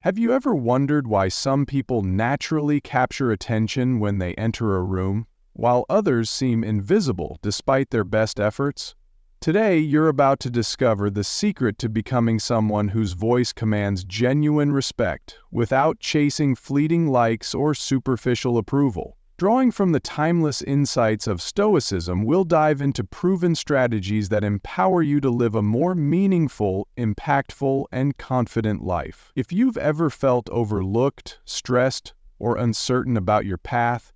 Have you ever wondered why some people naturally capture attention when they enter a room, while others seem invisible despite their best efforts? Today, you're about to discover the secret to becoming someone whose voice commands genuine respect without chasing fleeting likes or superficial approval. Drawing from the timeless insights of Stoicism, we'll dive into proven strategies that empower you to live a more meaningful, impactful, and confident life. If you've ever felt overlooked, stressed, or uncertain about your path,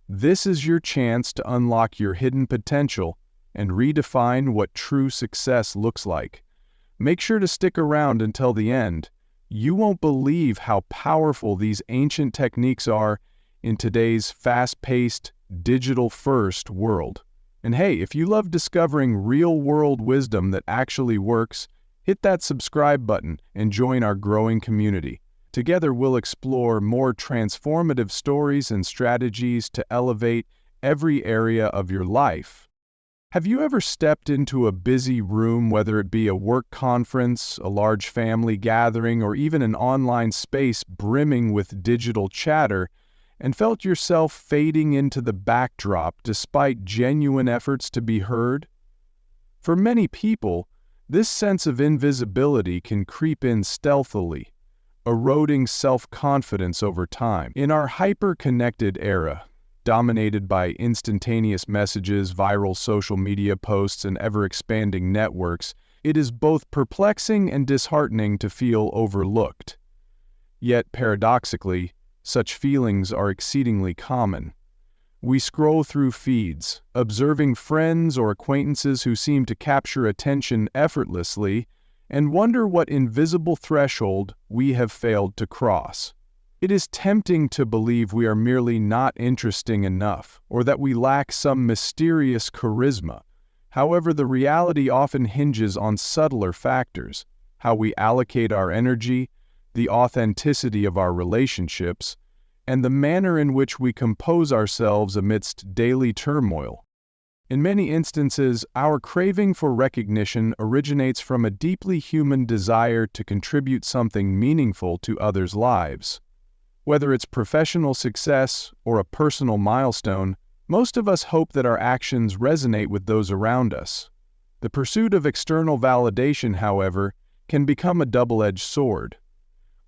this is your chance to unlock your hidden potential and redefine what true success looks like. Make sure to stick around until the end. You won't believe how powerful these ancient techniques are in today's fast-paced, digital-first world. And hey, if you love discovering real-world wisdom that actually works, hit that subscribe button and join our growing community. Together, we'll explore more transformative stories and strategies to elevate every area of your life. Have you ever stepped into a busy room, whether it be a work conference, a large family gathering, or even an online space brimming with digital chatter, and felt yourself fading into the backdrop despite genuine efforts to be heard? For many people, this sense of invisibility can creep in stealthily, eroding self-confidence over time. In our hyper-connected era, dominated by instantaneous messages, viral social media posts, and ever-expanding networks, it is both perplexing and disheartening to feel overlooked. Yet, paradoxically, such feelings are exceedingly common. We scroll through feeds, observing friends or acquaintances who seem to capture attention effortlessly, and wonder what invisible threshold we have failed to cross. It is tempting to believe we are merely not interesting enough, or that we lack some mysterious charisma. However, the reality often hinges on subtler factors: how we allocate our energy, the authenticity of our relationships, and the manner in which we compose ourselves amidst daily turmoil. In many instances, our craving for recognition originates from a deeply human desire to contribute something meaningful to others' lives. Whether it's professional success or a personal milestone, most of us hope that our actions resonate with those around us. The pursuit of external validation, however, can become a double-edged sword.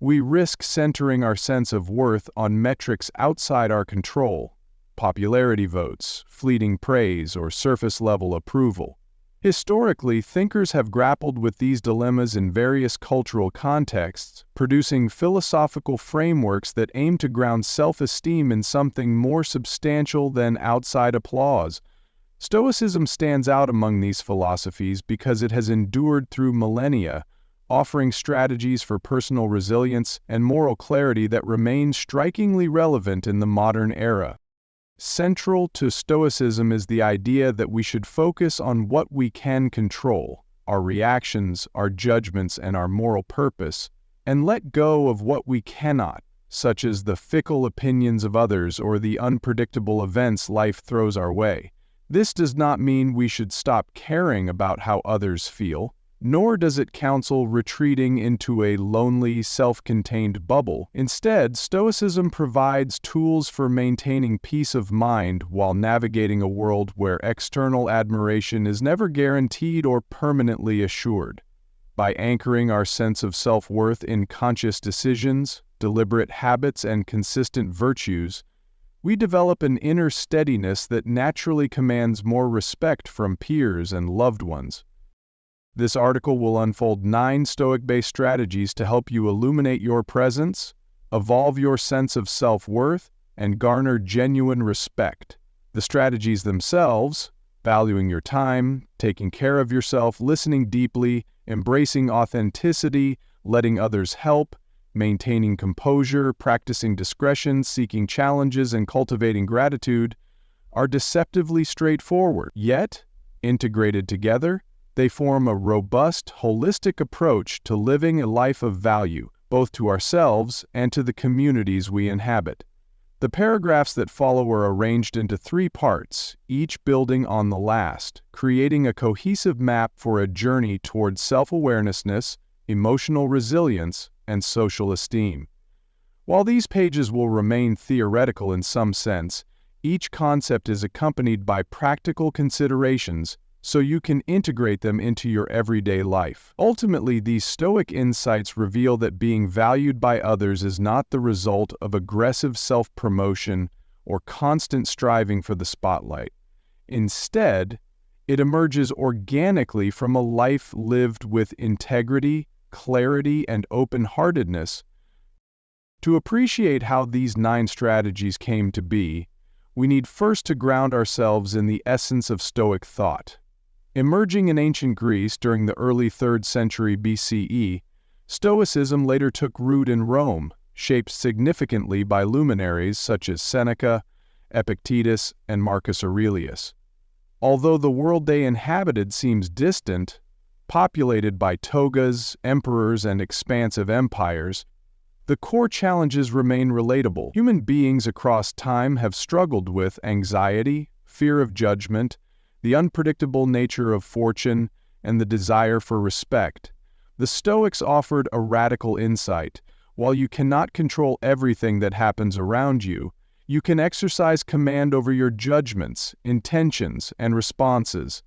We risk centering our sense of worth on metrics outside our control: popularity votes, fleeting praise, or surface-level approval. Historically, thinkers have grappled with these dilemmas in various cultural contexts, producing philosophical frameworks that aim to ground self-esteem in something more substantial than outside applause. Stoicism stands out among these philosophies because it has endured through millennia, offering strategies for personal resilience and moral clarity that remain strikingly relevant in the modern era. Central to Stoicism is the idea that we should focus on what we can control, our reactions, our judgments, and our moral purpose, and let go of what we cannot, such as the fickle opinions of others or the unpredictable events life throws our way. This does not mean we should stop caring about how others feel, nor does it counsel retreating into a lonely, self-contained bubble. Instead, Stoicism provides tools for maintaining peace of mind while navigating a world where external admiration is never guaranteed or permanently assured. By anchoring our sense of self-worth in conscious decisions, deliberate habits, and consistent virtues, we develop an inner steadiness that naturally commands more respect from peers and loved ones. This article will unfold 9 Stoic-based strategies to help you illuminate your presence, evolve your sense of self-worth, and garner genuine respect. The strategies themselves: valuing your time, taking care of yourself, listening deeply, embracing authenticity, letting others help, maintaining composure, practicing discretion, seeking challenges, and cultivating gratitude, are deceptively straightforward. Yet, integrated together, they form a robust, holistic approach to living a life of value, both to ourselves and to the communities we inhabit. The paragraphs that follow are arranged into 3 parts, each building on the last, creating a cohesive map for a journey towards self-awareness, emotional resilience, and social esteem. While these pages will remain theoretical in some sense, each concept is accompanied by practical considerations so you can integrate them into your everyday life. Ultimately, these Stoic insights reveal that being valued by others is not the result of aggressive self-promotion or constant striving for the spotlight. Instead, it emerges organically from a life lived with integrity, clarity, and open-heartedness. To appreciate how these 9 strategies came to be, we need first to ground ourselves in the essence of Stoic thought. Emerging in ancient Greece during the early 3rd century BCE, Stoicism later took root in Rome, shaped significantly by luminaries such as Seneca, Epictetus, and Marcus Aurelius. Although the world they inhabited seems distant, populated by togas, emperors, and expansive empires, the core challenges remain relatable. Human beings across time have struggled with anxiety, fear of judgment, the unpredictable nature of fortune, and the desire for respect. The Stoics offered a radical insight. While you cannot control everything that happens around you, you can exercise command over your judgments, intentions, and responses.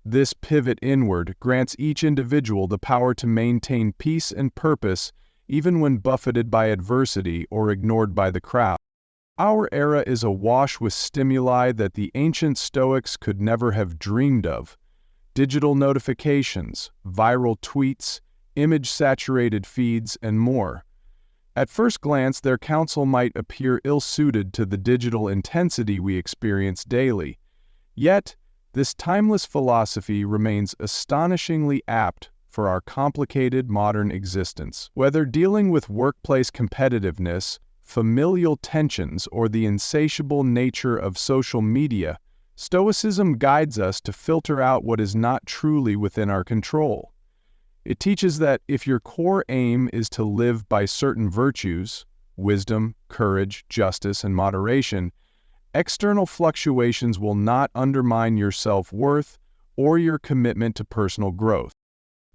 This pivot inward grants each individual the power to maintain peace and purpose even when buffeted by adversity or ignored by the crowd. Our era is awash with stimuli that the ancient Stoics could never have dreamed of. Digital notifications, viral tweets, image-saturated feeds, and more. At first glance, their counsel might appear ill-suited to the digital intensity we experience daily. Yet, this timeless philosophy remains astonishingly apt for our complicated modern existence. Whether dealing with workplace competitiveness, familial tensions, or the insatiable nature of social media, Stoicism guides us to filter out what is not truly within our control. It teaches that if your core aim is to live by certain virtues, wisdom, courage, justice, and moderation, external fluctuations will not undermine your self-worth or your commitment to personal growth.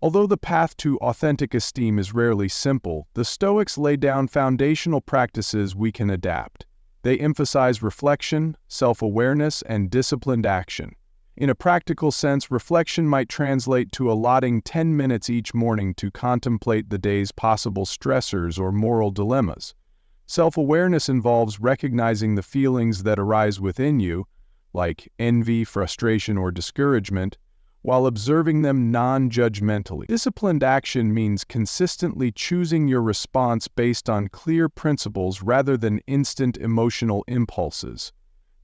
Although the path to authentic esteem is rarely simple, the Stoics lay down foundational practices we can adapt. They emphasize reflection, self-awareness, and disciplined action. In a practical sense, reflection might translate to allotting 10 minutes each morning to contemplate the day's possible stressors or moral dilemmas. Self-awareness involves recognizing the feelings that arise within you, like envy, frustration, or discouragement, while observing them non-judgmentally. Disciplined action means consistently choosing your response based on clear principles rather than instant emotional impulses.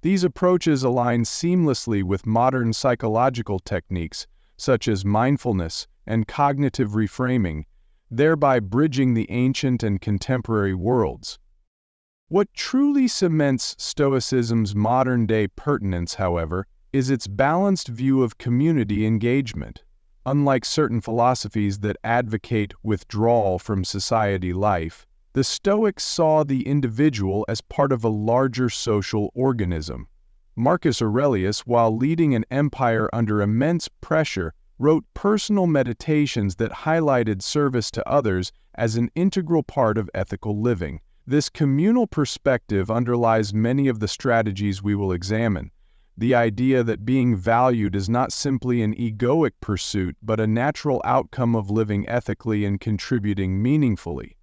These approaches align seamlessly with modern psychological techniques such as mindfulness and cognitive reframing, thereby bridging the ancient and contemporary worlds. What truly cements Stoicism's modern-day pertinence, however, is its balanced view of community engagement. Unlike certain philosophies that advocate withdrawal from society life, the Stoics saw the individual as part of a larger social organism. Marcus Aurelius, while leading an empire under immense pressure, wrote personal meditations that highlighted service to others as an integral part of ethical living. This communal perspective underlies many of the strategies we will examine. The idea that being valued is not simply an egoic pursuit, but a natural outcome of living ethically and contributing meaningfully.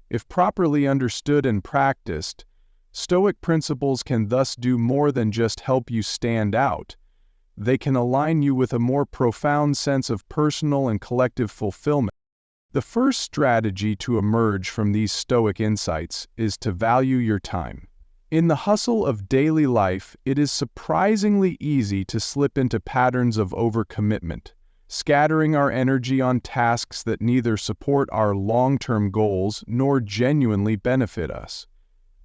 If properly understood and practiced, Stoic principles can thus do more than just help you stand out. They can align you with a more profound sense of personal and collective fulfillment. The first strategy to emerge from these Stoic insights is to value your time. In the hustle of daily life, it is surprisingly easy to slip into patterns of overcommitment, scattering our energy on tasks that neither support our long-term goals nor genuinely benefit us.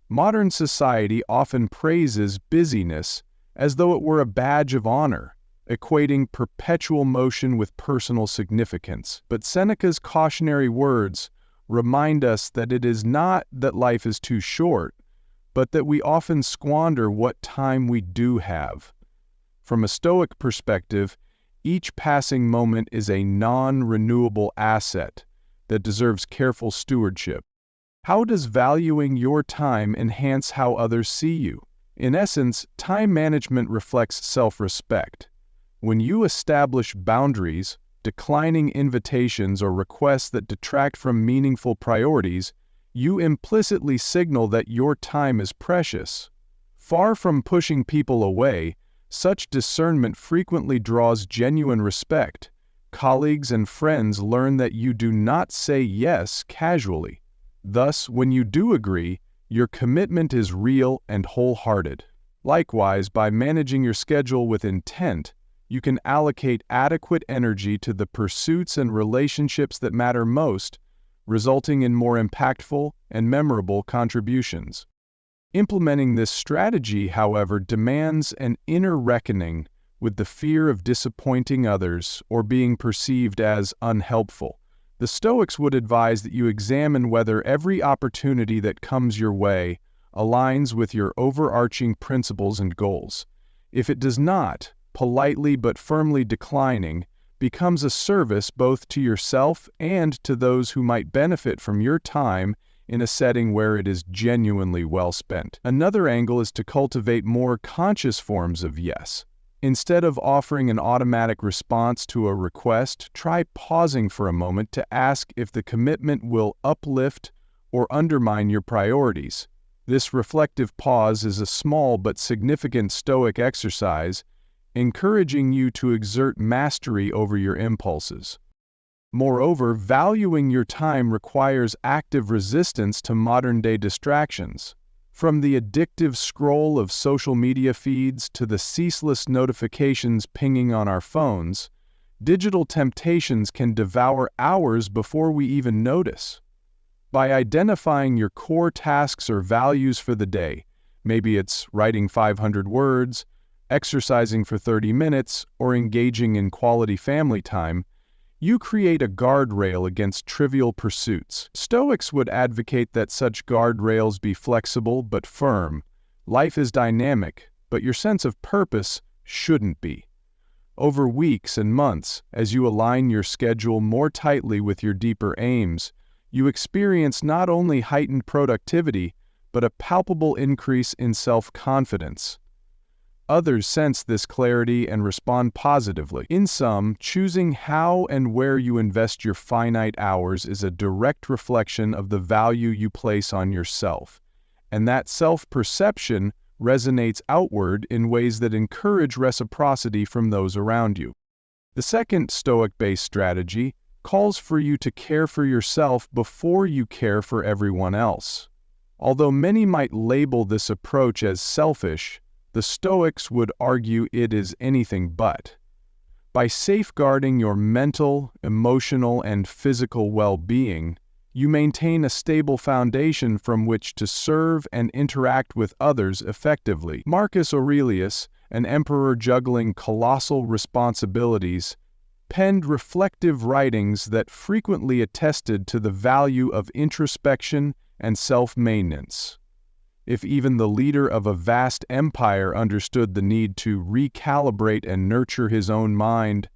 Modern society often praises busyness as though it were a badge of honor, equating perpetual motion with personal significance. But Seneca's cautionary words remind us that it is not that life is too short, but that we often squander what time we do have. From a Stoic perspective, each passing moment is a non-renewable asset. that deserves careful stewardship. How does valuing your time enhance how others see you? In essence, time management reflects self-respect. When you establish boundaries, declining invitations or requests that detract from meaningful priorities, you implicitly signal that your time is precious. Far from pushing people away, such discernment frequently draws genuine respect. Colleagues and friends learn that you do not say yes casually. Thus, when you do agree, your commitment is real and wholehearted. Likewise, by managing your schedule with intent, you can allocate adequate energy to the pursuits and relationships that matter most, resulting in more impactful and memorable contributions. Implementing this strategy, however, demands an inner reckoning with the fear of disappointing others or being perceived as unhelpful. The Stoics would advise that you examine whether every opportunity that comes your way aligns with your overarching principles and goals. If it does not, politely but firmly declining becomes a service both to yourself and to those who might benefit from your time in a setting where it is genuinely well spent. Another angle is to cultivate more conscious forms of yes. Instead of offering an automatic response to a request, try pausing for a moment to ask if the commitment will uplift or undermine your priorities. This reflective pause is a small but significant Stoic exercise, encouraging you to exert mastery over your impulses. Moreover, valuing your time requires active resistance to modern-day distractions. From the addictive scroll of social media feeds to the ceaseless notifications pinging on our phones, digital temptations can devour hours before we even notice. By identifying your core tasks or values for the day, maybe it's writing 500 words, exercising for 30 minutes, or engaging in quality family time, you create a guardrail against trivial pursuits. Stoics would advocate that such guardrails be flexible but firm. Life is dynamic, but your sense of purpose shouldn't be. Over weeks and months, as you align your schedule more tightly with your deeper aims, you experience not only heightened productivity, but a palpable increase in self-confidence. Others sense this clarity and respond positively. In sum, choosing how and where you invest your finite hours is a direct reflection of the value you place on yourself, and that self-perception resonates outward in ways that encourage reciprocity from those around you. The second Stoic-based strategy calls for you to care for yourself before you care for everyone else. Although many might label this approach as selfish, the Stoics would argue it is anything but. By safeguarding your mental, emotional, and physical well-being, you maintain a stable foundation from which to serve and interact with others effectively. Marcus Aurelius, an emperor juggling colossal responsibilities, penned reflective writings that frequently attested to the value of introspection and self-maintenance. If even the leader of a vast empire understood the need to recalibrate and nurture his own mind,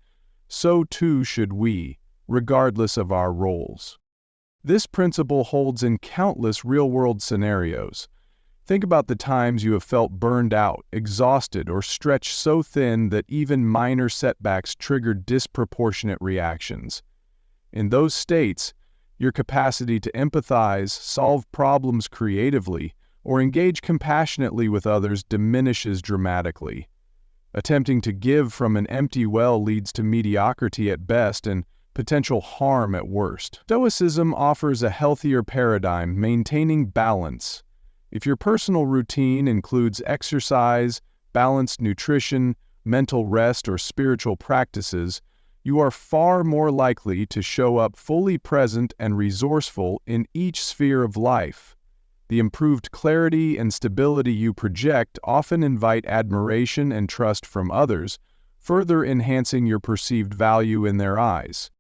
so too should we, regardless of our roles. This principle holds in countless real-world scenarios. Think about the times you have felt burned out, exhausted, or stretched so thin that even minor setbacks triggered disproportionate reactions. In those states, your capacity to empathize, solve problems creatively, or engage compassionately with others diminishes dramatically. Attempting to give from an empty well leads to mediocrity at best and potential harm at worst. Stoicism offers a healthier paradigm, maintaining balance. If your personal routine includes exercise, balanced nutrition, mental rest, or spiritual practices, you are far more likely to show up fully present and resourceful in each sphere of life. The improved clarity and stability you project often invite admiration and trust from others, further enhancing your perceived value in their eyes.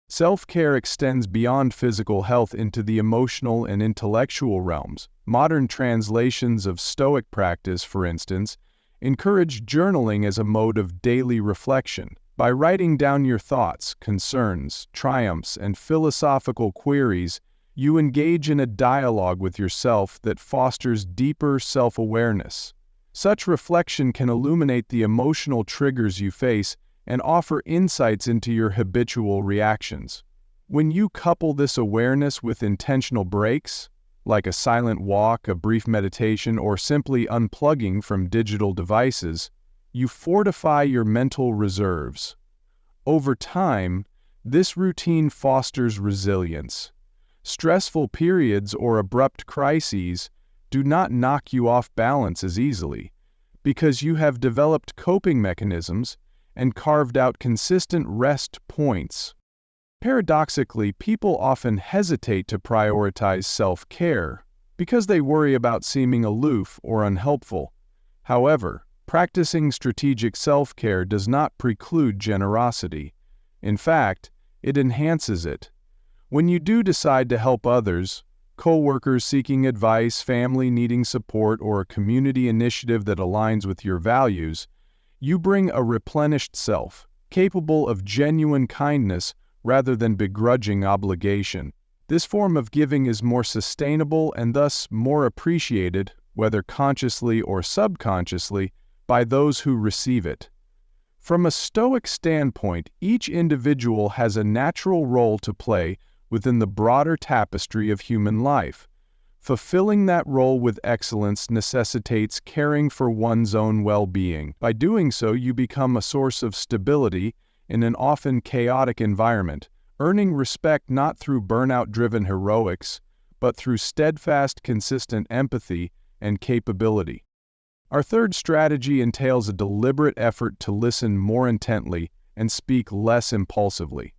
Self-care extends beyond physical health into the emotional and intellectual realms. Modern translations of Stoic practice, for instance, encourage journaling as a mode of daily reflection. By writing down your thoughts, concerns, triumphs, and philosophical queries, you engage in a dialogue with yourself that fosters deeper self-awareness. Such reflection can illuminate the emotional triggers you face and offer insights into your habitual reactions. When you couple this awareness with intentional breaks, like a silent walk, a brief meditation, or simply unplugging from digital devices, you fortify your mental reserves. Over time, this routine fosters resilience. Stressful periods or abrupt crises do not knock you off balance as easily, because you have developed coping mechanisms and carved out consistent rest points. Paradoxically, people often hesitate to prioritize self-care because they worry about seeming aloof or unhelpful. However, practicing strategic self-care does not preclude generosity. In fact, it enhances it. When you do decide to help others, co-workers seeking advice, family needing support, or a community initiative that aligns with your values, you bring a replenished self, capable of genuine kindness rather than begrudging obligation. This form of giving is more sustainable and thus more appreciated, whether consciously or subconsciously, by those who receive it. From a Stoic standpoint, each individual has a natural role to play within the broader tapestry of human life. Fulfilling that role with excellence necessitates caring for one's own well-being. By doing so, you become a source of stability in an often chaotic environment, earning respect not through burnout-driven heroics, but through steadfast, consistent empathy and capability. Our third strategy entails a deliberate effort to listen more intently and speak less impulsively.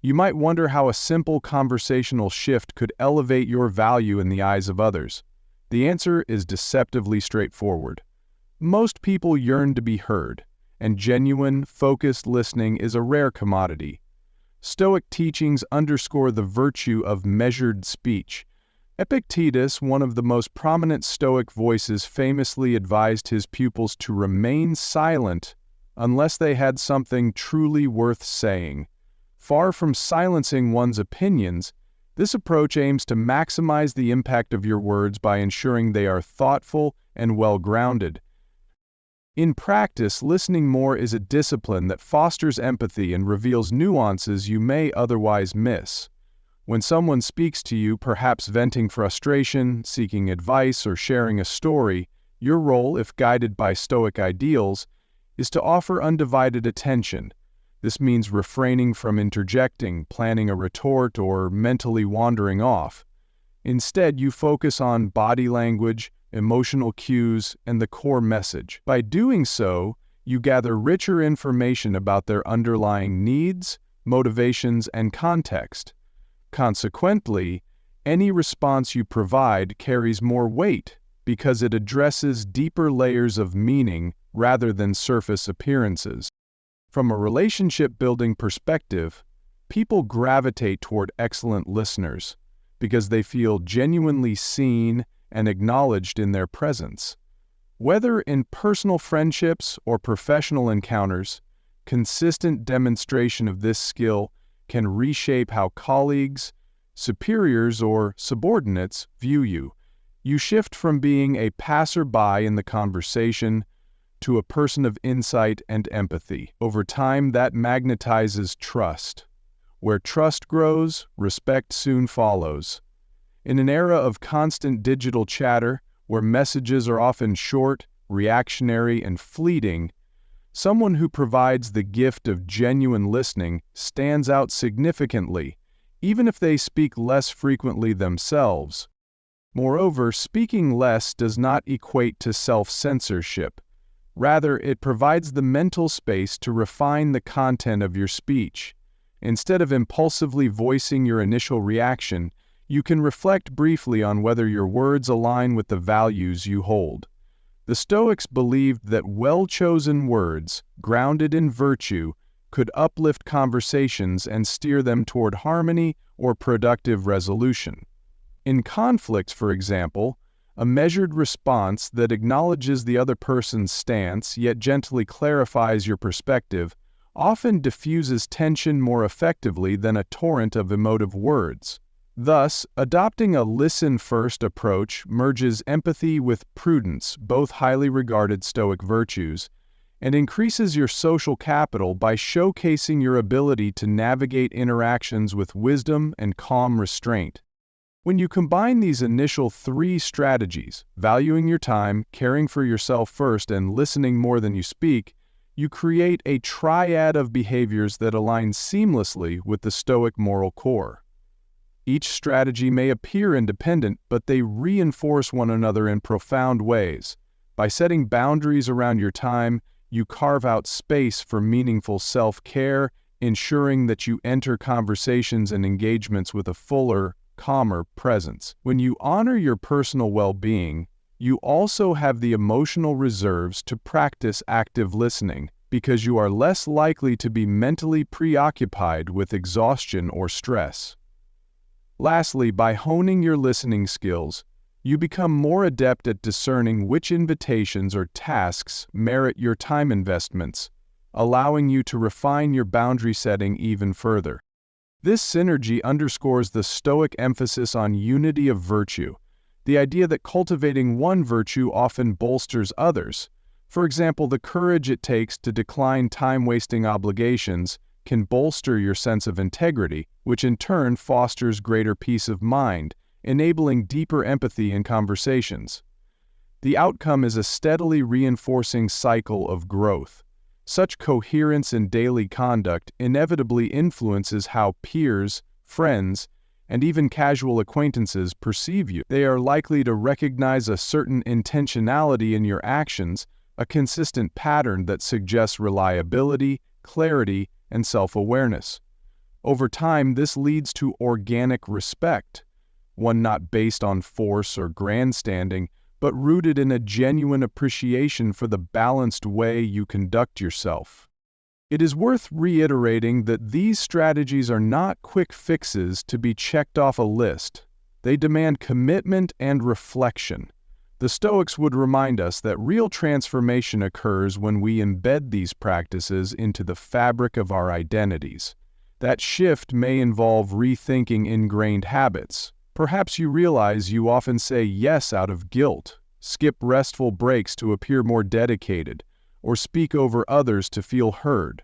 You might wonder how a simple conversational shift could elevate your value in the eyes of others. The answer is deceptively straightforward. Most people yearn to be heard, and genuine, focused listening is a rare commodity. Stoic teachings underscore the virtue of measured speech. Epictetus, one of the most prominent Stoic voices, famously advised his pupils to remain silent unless they had something truly worth saying. Far from silencing one's opinions, this approach aims to maximize the impact of your words by ensuring they are thoughtful and well-grounded. In practice, listening more is a discipline that fosters empathy and reveals nuances you may otherwise miss. When someone speaks to you, perhaps venting frustration, seeking advice, or sharing a story, your role, if guided by Stoic ideals, is to offer undivided attention. This means refraining from interjecting, planning a retort, or mentally wandering off. Instead, you focus on body language, emotional cues, and the core message. By doing so, you gather richer information about their underlying needs, motivations, and context. Consequently, any response you provide carries more weight because it addresses deeper layers of meaning rather than surface appearances. From a relationship-building perspective, people gravitate toward excellent listeners because they feel genuinely seen and acknowledged in their presence. Whether in personal friendships or professional encounters, consistent demonstration of this skill can reshape how colleagues, superiors, or subordinates view you. You shift from being a passerby in the conversation to a person of insight and empathy. Over time, that magnetizes trust. Where trust grows, respect soon follows. In an era of constant digital chatter, where messages are often short, reactionary, and fleeting, someone who provides the gift of genuine listening stands out significantly, even if they speak less frequently themselves. Moreover, speaking less does not equate to self-censorship. Rather, it provides the mental space to refine the content of your speech. Instead of impulsively voicing your initial reaction, you can reflect briefly on whether your words align with the values you hold. The Stoics believed that well-chosen words, grounded in virtue, could uplift conversations and steer them toward harmony or productive resolution. In conflicts, for example, a measured response that acknowledges the other person's stance yet gently clarifies your perspective often diffuses tension more effectively than a torrent of emotive words. Thus, adopting a listen-first approach merges empathy with prudence, both highly regarded Stoic virtues, and increases your social capital by showcasing your ability to navigate interactions with wisdom and calm restraint. When you combine these initial 3 strategies, valuing your time, caring for yourself first, and listening more than you speak, you create a triad of behaviors that align seamlessly with the Stoic moral core. Each strategy may appear independent, but they reinforce one another in profound ways. By setting boundaries around your time, you carve out space for meaningful self-care, ensuring that you enter conversations and engagements with a fuller, calmer presence. When you honor your personal well-being, you also have the emotional reserves to practice active listening, because you are less likely to be mentally preoccupied with exhaustion or stress. Lastly, by honing your listening skills, you become more adept at discerning which invitations or tasks merit your time investments, allowing you to refine your boundary setting even further. This synergy underscores the Stoic emphasis on unity of virtue, the idea that cultivating one virtue often bolsters others. For example, the courage it takes to decline time-wasting obligations can bolster your sense of integrity, which in turn fosters greater peace of mind, enabling deeper empathy in conversations. The outcome is a steadily reinforcing cycle of growth. Such coherence in daily conduct inevitably influences how peers, friends, and even casual acquaintances perceive you. They are likely to recognize a certain intentionality in your actions, a consistent pattern that suggests reliability, clarity, and self-awareness. Over time, this leads to organic respect, one not based on force or grandstanding, but rooted in a genuine appreciation for the balanced way you conduct yourself. It is worth reiterating that these strategies are not quick fixes to be checked off a list. They demand commitment and reflection. The Stoics would remind us that real transformation occurs when we embed these practices into the fabric of our identities. That shift may involve rethinking ingrained habits. Perhaps you realize you often say yes out of guilt, skip restful breaks to appear more dedicated, or speak over others to feel heard.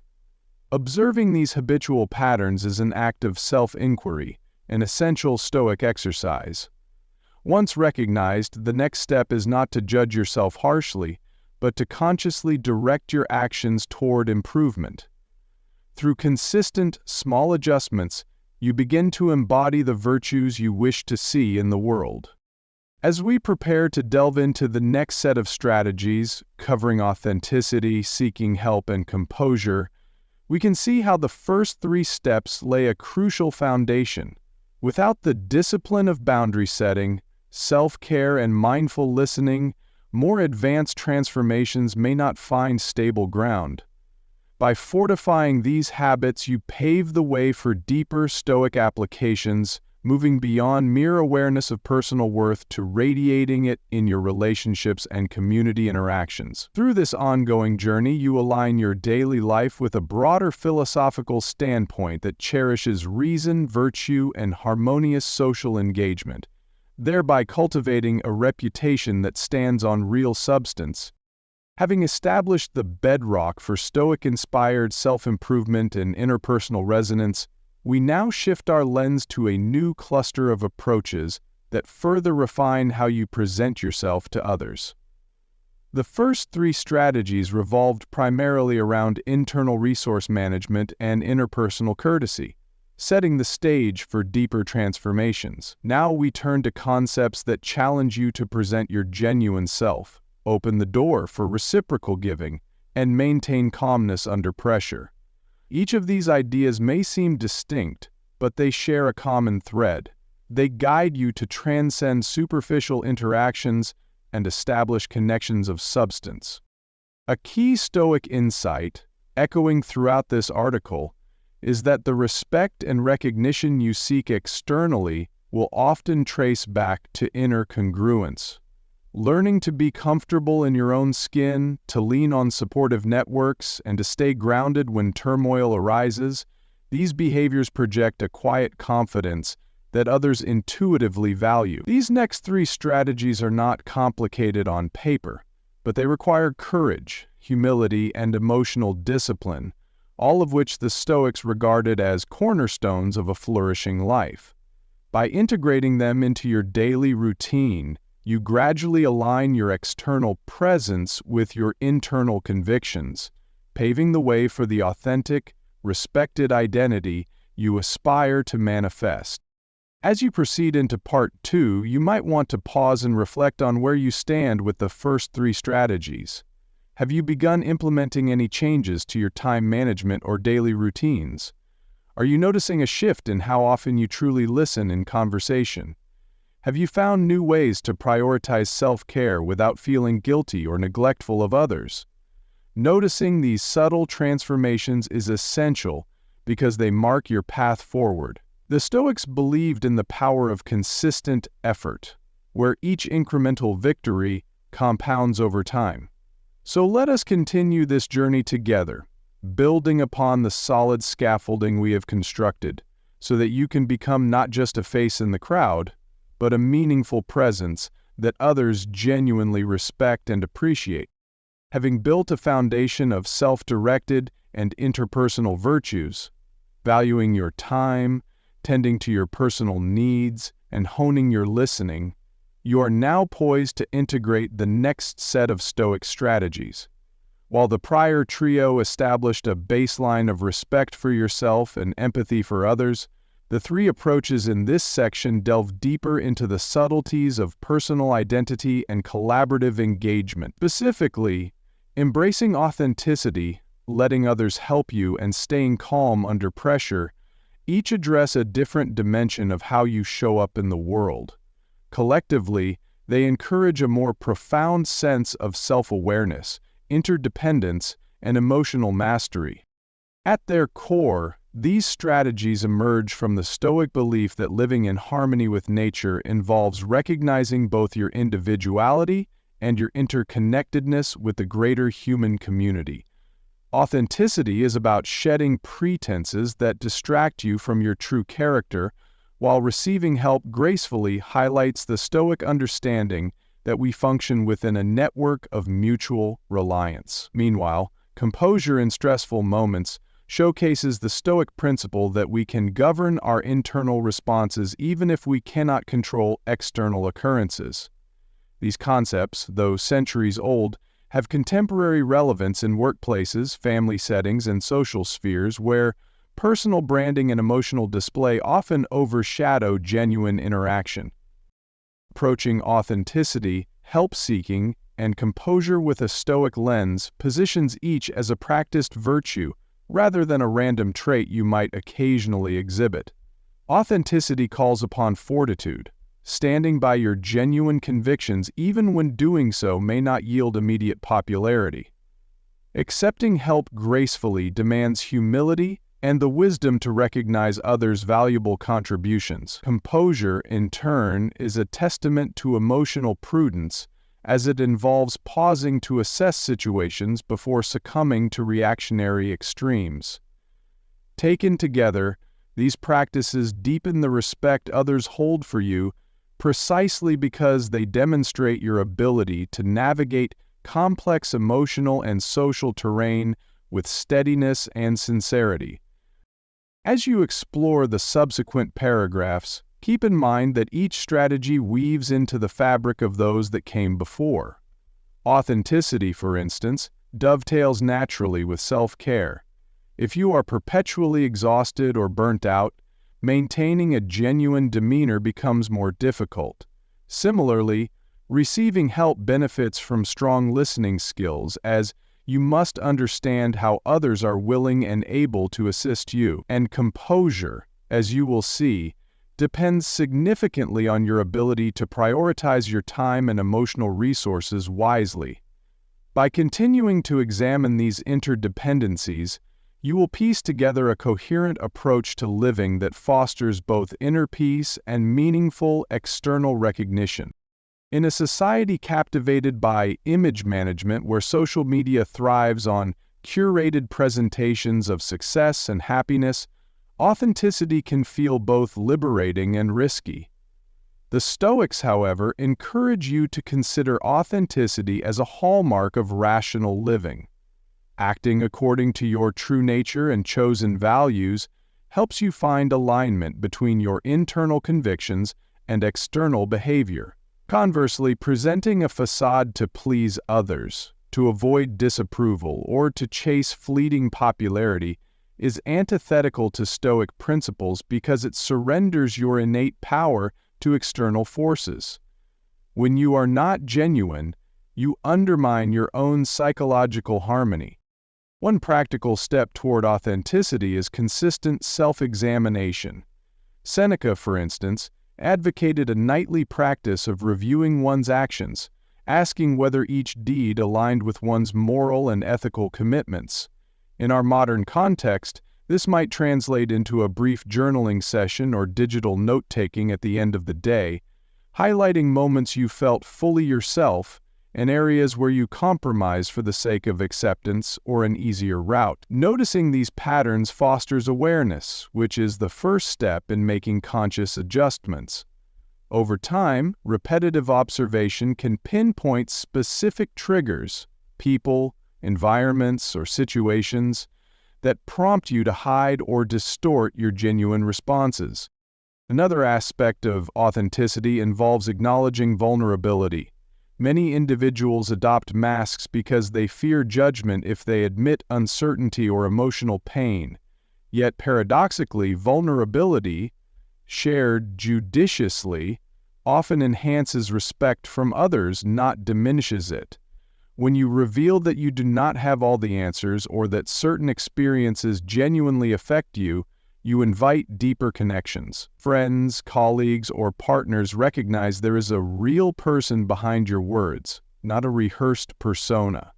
Observing these habitual patterns is an act of self-inquiry, an essential Stoic exercise. Once recognized, the next step is not to judge yourself harshly, but to consciously direct your actions toward improvement. Through consistent, small adjustments, you begin to embody the virtues you wish to see in the world. As we prepare to delve into the next set of strategies, covering authenticity, seeking help, and composure, we can see how the first 3 steps lay a crucial foundation. Without the discipline of boundary setting, self-care, and mindful listening, more advanced transformations may not find stable ground. By fortifying these habits, you pave the way for deeper Stoic applications, moving beyond mere awareness of personal worth to radiating it in your relationships and community interactions. Through this ongoing journey, you align your daily life with a broader philosophical standpoint that cherishes reason, virtue, and harmonious social engagement, thereby cultivating a reputation that stands on real substance. Having established the bedrock for Stoic-inspired self-improvement and interpersonal resonance, we now shift our lens to a new cluster of approaches that further refine how you present yourself to others. The first 3 strategies revolved primarily around internal resource management and interpersonal courtesy, setting the stage for deeper transformations. Now we turn to concepts that challenge you to present your genuine self, open the door for reciprocal giving, and maintain calmness under pressure. Each of these ideas may seem distinct, but they share a common thread. They guide you to transcend superficial interactions and establish connections of substance. A key Stoic insight, echoing throughout this article, is that the respect and recognition you seek externally will often trace back to inner congruence. Learning to be comfortable in your own skin, to lean on supportive networks, and to stay grounded when turmoil arises, these behaviors project a quiet confidence that others intuitively value. These next three strategies are not complicated on paper, but they require courage, humility, and emotional discipline, all of which the Stoics regarded as cornerstones of a flourishing life. By integrating them into your daily routine, you gradually align your external presence with your internal convictions, paving the way for the authentic, respected identity you aspire to manifest. As you proceed into Part 2, you might want to pause and reflect on where you stand with the first three strategies. Have you begun implementing any changes to your time management or daily routines? Are you noticing a shift in how often you truly listen in conversation? Have you found new ways to prioritize self-care without feeling guilty or neglectful of others? Noticing these subtle transformations is essential because they mark your path forward. The Stoics believed in the power of consistent effort, where each incremental victory compounds over time. So let us continue this journey together, building upon the solid scaffolding we have constructed, so that you can become not just a face in the crowd, but a meaningful presence that others genuinely respect and appreciate. Having built a foundation of self-directed and interpersonal virtues, valuing your time, tending to your personal needs, and honing your listening, you are now poised to integrate the next set of Stoic strategies. While the prior trio established a baseline of respect for yourself and empathy for others, the three approaches in this section delve deeper into the subtleties of personal identity and collaborative engagement. Specifically, embracing authenticity, letting others help you, and staying calm under pressure each address a different dimension of how you show up in the world. Collectively, they encourage a more profound sense of self-awareness, interdependence, and emotional mastery. At their core, these strategies emerge from the Stoic belief that living in harmony with nature involves recognizing both your individuality and your interconnectedness with the greater human community. Authenticity is about shedding pretenses that distract you from your true character, while receiving help gracefully highlights the Stoic understanding that we function within a network of mutual reliance. Meanwhile, composure in stressful moments showcases the Stoic principle that we can govern our internal responses even if we cannot control external occurrences. These concepts, though centuries old, have contemporary relevance in workplaces, family settings, and social spheres where personal branding and emotional display often overshadow genuine interaction. Approaching authenticity, help-seeking, and composure with a Stoic lens positions each as a practiced virtue rather than a random trait you might occasionally exhibit. Authenticity calls upon fortitude, standing by your genuine convictions even when doing so may not yield immediate popularity. Accepting help gracefully demands humility and the wisdom to recognize others' valuable contributions. Composure, in turn, is a testament to emotional prudence, as it involves pausing to assess situations before succumbing to reactionary extremes. Taken together, these practices deepen the respect others hold for you precisely because they demonstrate your ability to navigate complex emotional and social terrain with steadiness and sincerity. As you explore the subsequent paragraphs, keep in mind that each strategy weaves into the fabric of those that came before. Authenticity, for instance, dovetails naturally with self-care. If you are perpetually exhausted or burnt out, maintaining a genuine demeanor becomes more difficult. Similarly, receiving help benefits from strong listening skills, as you must understand how others are willing and able to assist you. And composure, as you will see, depends significantly on your ability to prioritize your time and emotional resources wisely. By continuing to examine these interdependencies, you will piece together a coherent approach to living that fosters both inner peace and meaningful external recognition. In a society captivated by image management where social media thrives on curated presentations of success and happiness, authenticity can feel both liberating and risky. The Stoics, however, encourage you to consider authenticity as a hallmark of rational living. Acting according to your true nature and chosen values helps you find alignment between your internal convictions and external behavior. Conversely, presenting a facade to please others, to avoid disapproval, or to chase fleeting popularity is antithetical to Stoic principles because it surrenders your innate power to external forces. When you are not genuine, you undermine your own psychological harmony. One practical step toward authenticity is consistent self-examination. Seneca, for instance, advocated a nightly practice of reviewing one's actions, asking whether each deed aligned with one's moral and ethical commitments. In our modern context, this might translate into a brief journaling session or digital note-taking at the end of the day, highlighting moments you felt fully yourself and areas where you compromise for the sake of acceptance or an easier route. Noticing these patterns fosters awareness, which is the first step in making conscious adjustments. Over time, repetitive observation can pinpoint specific triggers, people, environments, or situations that prompt you to hide or distort your genuine responses. Another aspect of authenticity involves acknowledging vulnerability. Many individuals adopt masks because they fear judgment if they admit uncertainty or emotional pain. Yet paradoxically, vulnerability, shared judiciously, often enhances respect from others, not diminishes it. When you reveal that you do not have all the answers or that certain experiences genuinely affect you, you invite deeper connections. Friends, colleagues, or partners recognize there is a real person behind your words, not a rehearsed persona.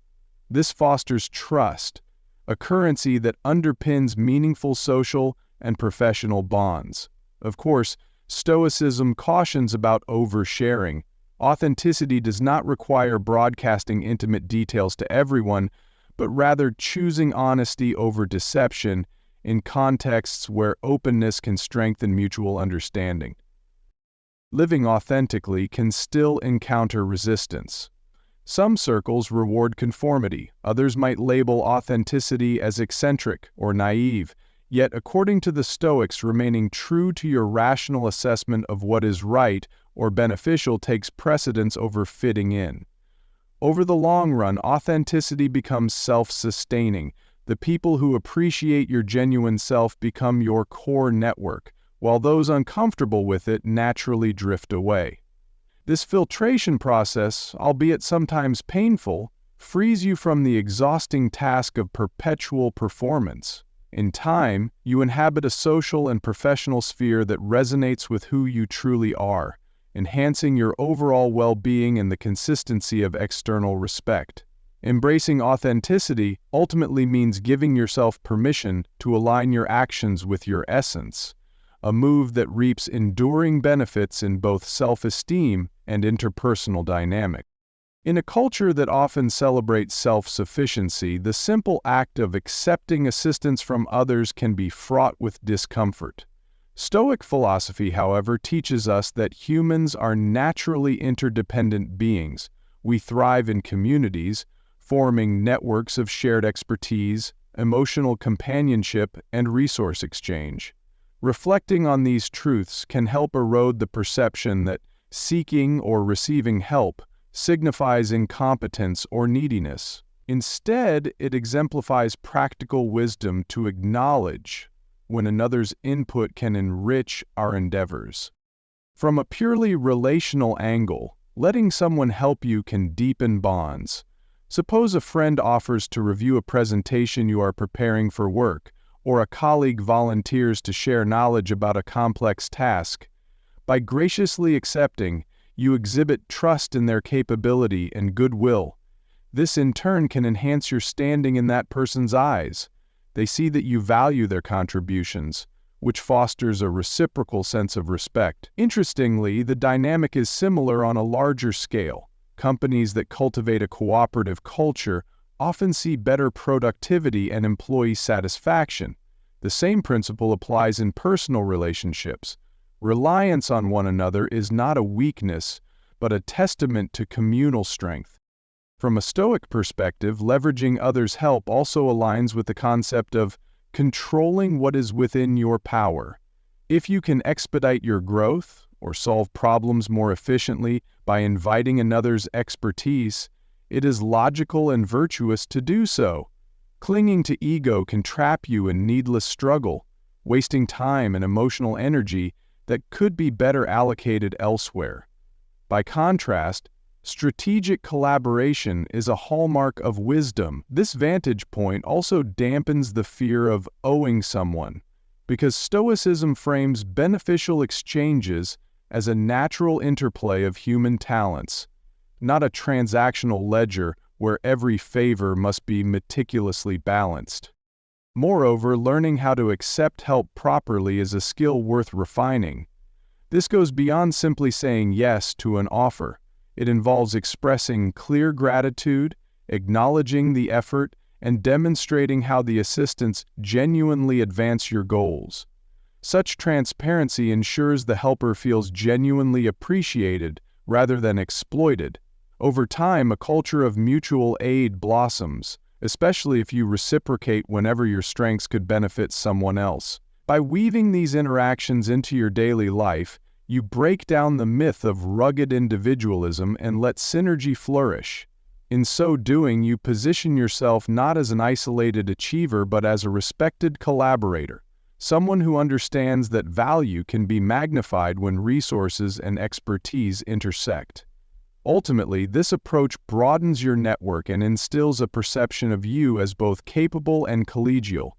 This fosters trust, a currency that underpins meaningful social and professional bonds. Of course, Stoicism cautions about oversharing. Authenticity does not require broadcasting intimate details to everyone, but rather choosing honesty over deception in contexts where openness can strengthen mutual understanding. Living authentically can still encounter resistance. Some circles reward conformity, others might label authenticity as eccentric or naive, yet according to the Stoics, remaining true to your rational assessment of what is right or beneficial takes precedence over fitting in. Over the long run, authenticity becomes self-sustaining. The people who appreciate your genuine self become your core network, while those uncomfortable with it naturally drift away. This filtration process, albeit sometimes painful, frees you from the exhausting task of perpetual performance. In time, you inhabit a social and professional sphere that resonates with who you truly are, enhancing your overall well-being and the consistency of external respect. Embracing authenticity ultimately means giving yourself permission to align your actions with your essence, a move that reaps enduring benefits in both self-esteem and interpersonal dynamics. In a culture that often celebrates self-sufficiency, the simple act of accepting assistance from others can be fraught with discomfort. Stoic philosophy, however, teaches us that humans are naturally interdependent beings. We thrive in communities, forming networks of shared expertise, emotional companionship, and resource exchange. Reflecting on these truths can help erode the perception that seeking or receiving help signifies incompetence or neediness. Instead, it exemplifies practical wisdom to acknowledge when another's input can enrich our endeavors. From a purely relational angle, letting someone help you can deepen bonds. Suppose a friend offers to review a presentation you are preparing for work, or a colleague volunteers to share knowledge about a complex task. By graciously accepting, you exhibit trust in their capability and goodwill. This in turn can enhance your standing in that person's eyes. They see that you value their contributions, which fosters a reciprocal sense of respect. Interestingly, the dynamic is similar on a larger scale. Companies that cultivate a cooperative culture often see better productivity and employee satisfaction. The same principle applies in personal relationships. Reliance on one another is not a weakness, but a testament to communal strength. From a Stoic perspective, leveraging others' help also aligns with the concept of controlling what is within your power. If you can expedite your growth or solve problems more efficiently by inviting another's expertise, it is logical and virtuous to do so. Clinging to ego can trap you in needless struggle, wasting time and emotional energy that could be better allocated elsewhere. By contrast, strategic collaboration is a hallmark of wisdom. This vantage point also dampens the fear of owing someone, because Stoicism frames beneficial exchanges as a natural interplay of human talents, not a transactional ledger where every favor must be meticulously balanced. Moreover, learning how to accept help properly is a skill worth refining. This goes beyond simply saying yes to an offer. It involves expressing clear gratitude, acknowledging the effort, and demonstrating how the assistance genuinely advances your goals. Such transparency ensures the helper feels genuinely appreciated rather than exploited. Over time, a culture of mutual aid blossoms, especially if you reciprocate whenever your strengths could benefit someone else. By weaving these interactions into your daily life, you break down the myth of rugged individualism and let synergy flourish. In so doing, you position yourself not as an isolated achiever but as a respected collaborator, someone who understands that value can be magnified when resources and expertise intersect. Ultimately, this approach broadens your network and instills a perception of you as both capable and collegial,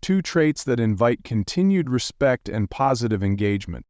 two traits that invite continued respect and positive engagement.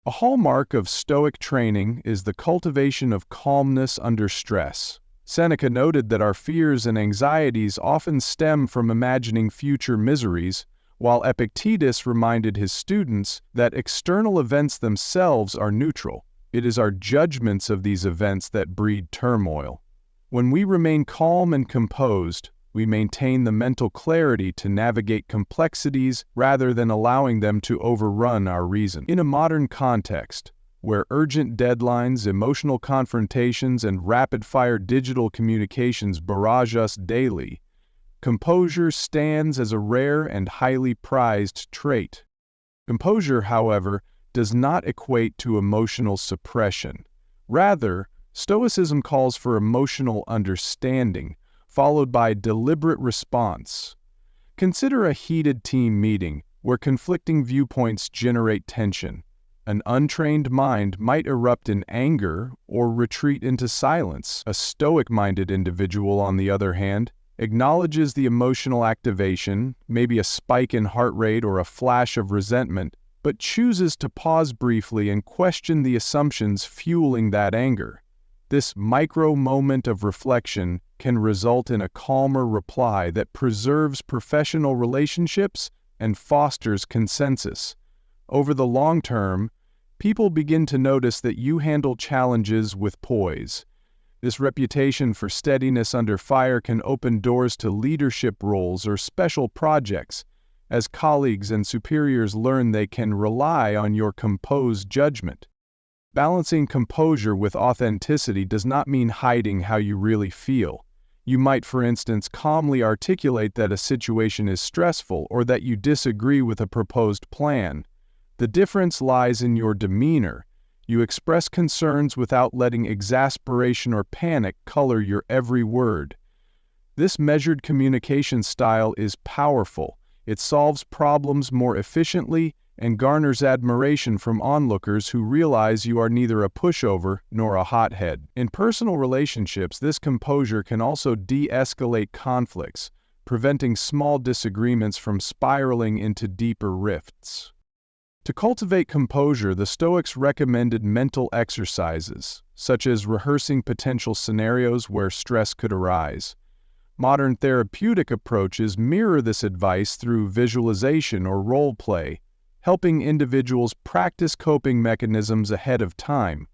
A hallmark of Stoic training is the cultivation of calmness under stress. Seneca noted that our fears and anxieties often stem from imagining future miseries, while Epictetus reminded his students that external events themselves are neutral. It is our judgments of these events that breed turmoil. When we remain calm and composed, we maintain the mental clarity to navigate complexities rather than allowing them to overrun our reason. In a modern context, where urgent deadlines, emotional confrontations, and rapid-fire digital communications barrage us daily, composure stands as a rare and highly prized trait. Composure, however, does not equate to emotional suppression. Rather, Stoicism calls for emotional understanding, followed by deliberate response. Consider a heated team meeting where conflicting viewpoints generate tension. An untrained mind might erupt in anger or retreat into silence. A Stoic-minded individual, on the other hand, acknowledges the emotional activation, maybe a spike in heart rate or a flash of resentment, but chooses to pause briefly and question the assumptions fueling that anger. This micro moment of reflection can result in a calmer reply that preserves professional relationships and fosters consensus. Over the long term, people begin to notice that you handle challenges with poise. This reputation for steadiness under fire can open doors to leadership roles or special projects, as colleagues and superiors learn they can rely on your composed judgment. Balancing composure with authenticity does not mean hiding how you really feel. You might, for instance, calmly articulate that a situation is stressful or that you disagree with a proposed plan. The difference lies in your demeanor. You express concerns without letting exasperation or panic color your every word. This measured communication style is powerful. It solves problems more efficiently and garners admiration from onlookers who realize you are neither a pushover nor a hothead. In personal relationships, this composure can also de-escalate conflicts, preventing small disagreements from spiraling into deeper rifts. To cultivate composure, the Stoics recommended mental exercises, such as rehearsing potential scenarios where stress could arise. Modern therapeutic approaches mirror this advice through visualization or role play, helping individuals practice coping mechanisms ahead of time.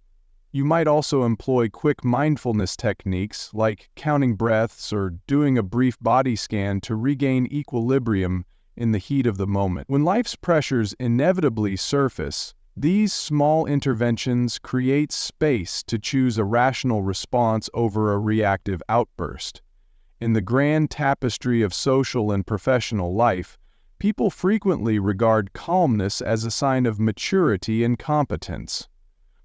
You might also employ quick mindfulness techniques like counting breaths or doing a brief body scan to regain equilibrium in the heat of the moment. When life's pressures inevitably surface, these small interventions create space to choose a rational response over a reactive outburst. In the grand tapestry of social and professional life, people frequently regard calmness as a sign of maturity and competence.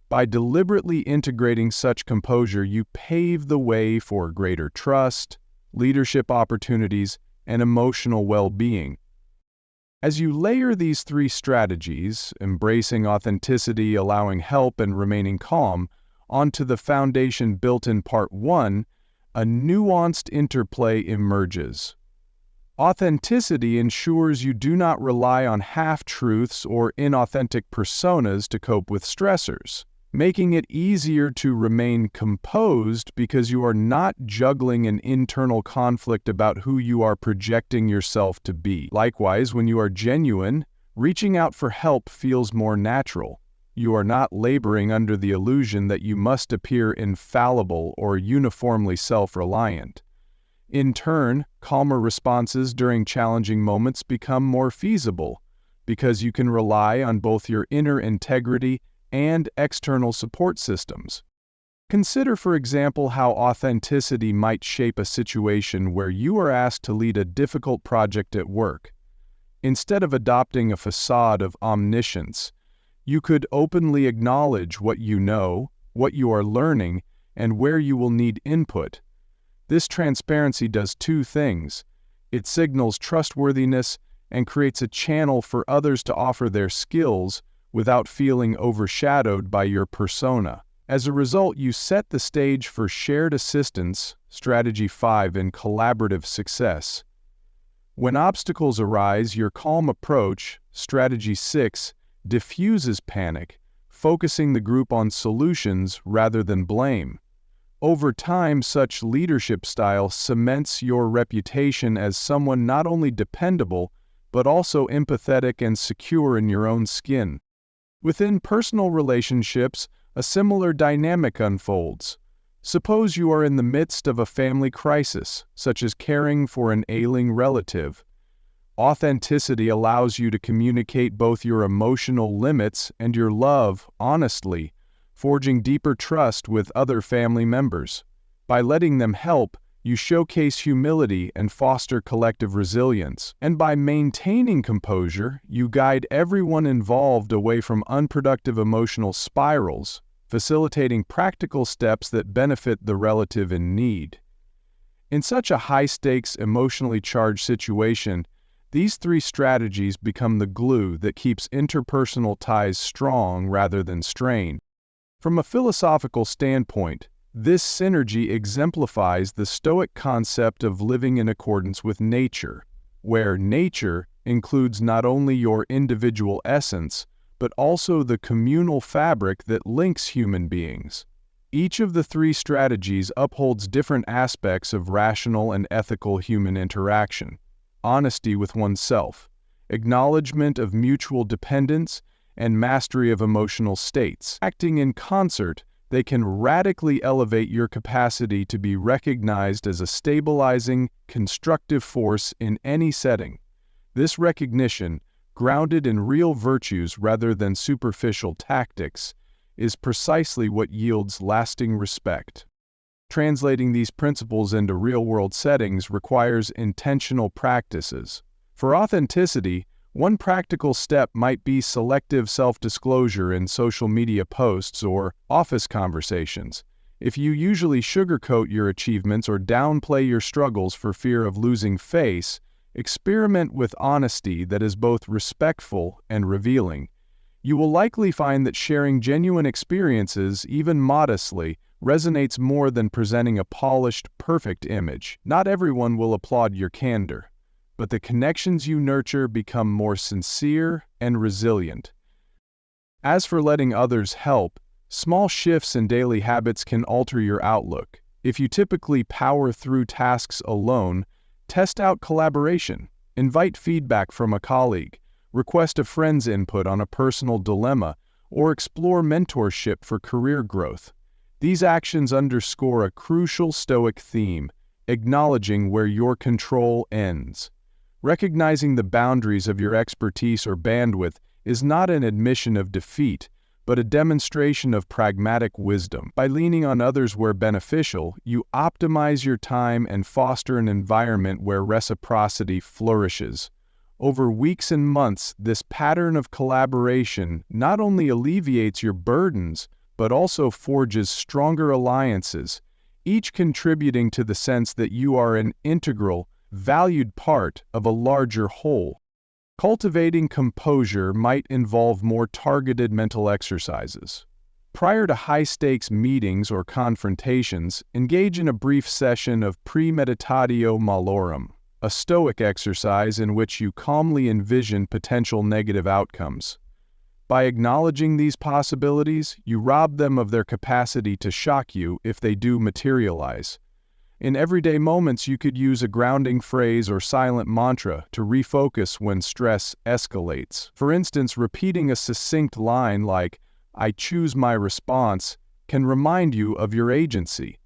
By deliberately integrating such composure, you pave the way for greater trust, leadership opportunities, and emotional well-being. As you layer these three strategies, embracing authenticity, allowing help, and remaining calm, onto the foundation built in Part 1, a nuanced interplay emerges. Authenticity ensures you do not rely on half-truths or inauthentic personas to cope with stressors, making it easier to remain composed because you are not juggling an internal conflict about who you are projecting yourself to be. Likewise, when you are genuine, reaching out for help feels more natural. You are not laboring under the illusion that you must appear infallible or uniformly self-reliant. In turn, calmer responses during challenging moments become more feasible because you can rely on both your inner integrity and external support systems. Consider, for example, how authenticity might shape a situation where you are asked to lead a difficult project at work. Instead of adopting a facade of omniscience, you could openly acknowledge what you know, what you are learning, and where you will need input. This transparency does two things. It signals trustworthiness and creates a channel for others to offer their skills without feeling overshadowed by your persona. As a result, you set the stage for shared assistance, Strategy 5, and collaborative success. When obstacles arise, your calm approach, Strategy 6, diffuses panic, focusing the group on solutions rather than blame. Over time, such leadership style cements your reputation as someone not only dependable, but also empathetic and secure in your own skin. Within personal relationships, a similar dynamic unfolds. Suppose you are in the midst of a family crisis, such as caring for an ailing relative. Authenticity allows you to communicate both your emotional limits and your love honestly, forging deeper trust with other family members. By letting them help, you showcase humility and foster collective resilience. And by maintaining composure, you guide everyone involved away from unproductive emotional spirals, facilitating practical steps that benefit the relative in need. In such a high-stakes, emotionally charged situation, these three strategies become the glue that keeps interpersonal ties strong rather than strained. From a philosophical standpoint, this synergy exemplifies the Stoic concept of living in accordance with nature, where nature includes not only your individual essence, but also the communal fabric that links human beings. Each of the three strategies upholds different aspects of rational and ethical human interaction: honesty with oneself, acknowledgement of mutual dependence, and mastery of emotional states. Acting in concert, they can radically elevate your capacity to be recognized as a stabilizing, constructive force in any setting. This recognition, grounded in real virtues rather than superficial tactics, is precisely what yields lasting respect. Translating these principles into real-world settings requires intentional practices. For authenticity, one practical step might be selective self-disclosure in social media posts or office conversations. If you usually sugarcoat your achievements or downplay your struggles for fear of losing face, experiment with honesty that is both respectful and revealing. You will likely find that sharing genuine experiences, even modestly, resonates more than presenting a polished, perfect image. Not everyone will applaud your candor, but the connections you nurture become more sincere and resilient. As for letting others help, small shifts in daily habits can alter your outlook. If you typically power through tasks alone, test out collaboration. Invite feedback from a colleague. request a friend's input on a personal dilemma, or explore mentorship for career growth. These actions underscore a crucial Stoic theme, acknowledging where your control ends. Recognizing the boundaries of your expertise or bandwidth is not an admission of defeat, but a demonstration of pragmatic wisdom. By leaning on others where beneficial, you optimize your time and foster an environment where reciprocity flourishes. Over weeks and months, this pattern of collaboration not only alleviates your burdens, but also forges stronger alliances, each contributing to the sense that you are an integral, valued part of a larger whole. Cultivating composure might involve more targeted mental exercises. Prior to high-stakes meetings or confrontations, engage in a brief session of premeditatio malorum, a Stoic exercise in which you calmly envision potential negative outcomes. By acknowledging these possibilities, you rob them of their capacity to shock you if they do materialize. In everyday moments, you could use a grounding phrase or silent mantra to refocus when stress escalates. For instance, repeating a succinct line like, "I choose my response," can remind you of your agency.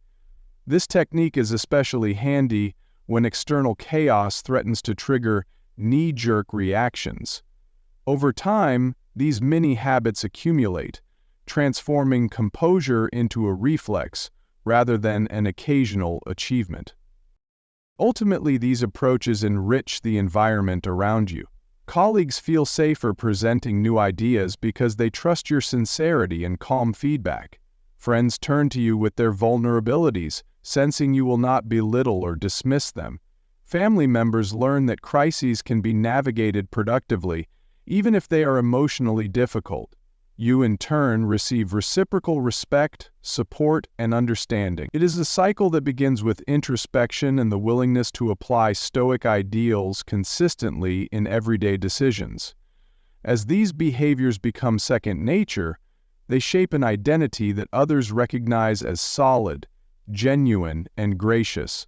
This technique is especially handy when external chaos threatens to trigger knee-jerk reactions. Over time, these mini habits accumulate, transforming composure into a reflex rather than an occasional achievement. Ultimately, these approaches enrich the environment around you. Colleagues feel safer presenting new ideas because they trust your sincerity and calm feedback. Friends turn to you with their vulnerabilities, sensing you will not belittle or dismiss them. Family members learn that crises can be navigated productively, even if they are emotionally difficult. You, in turn, receive reciprocal respect, support, and understanding. It is a cycle that begins with introspection and the willingness to apply Stoic ideals consistently in everyday decisions. As these behaviors become second nature, they shape an identity that others recognize as solid, genuine, and gracious.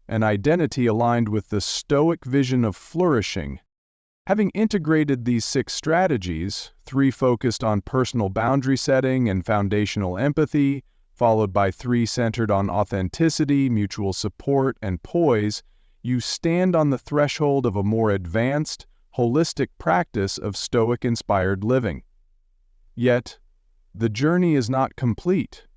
An identity aligned with the Stoic vision of flourishing. Having integrated these 6 strategies, 3 focused on personal boundary setting and foundational empathy, followed by 3 centered on authenticity, mutual support, and poise, you stand on the threshold of a more advanced, holistic practice of Stoic-inspired living. Yet, the journey is not complete.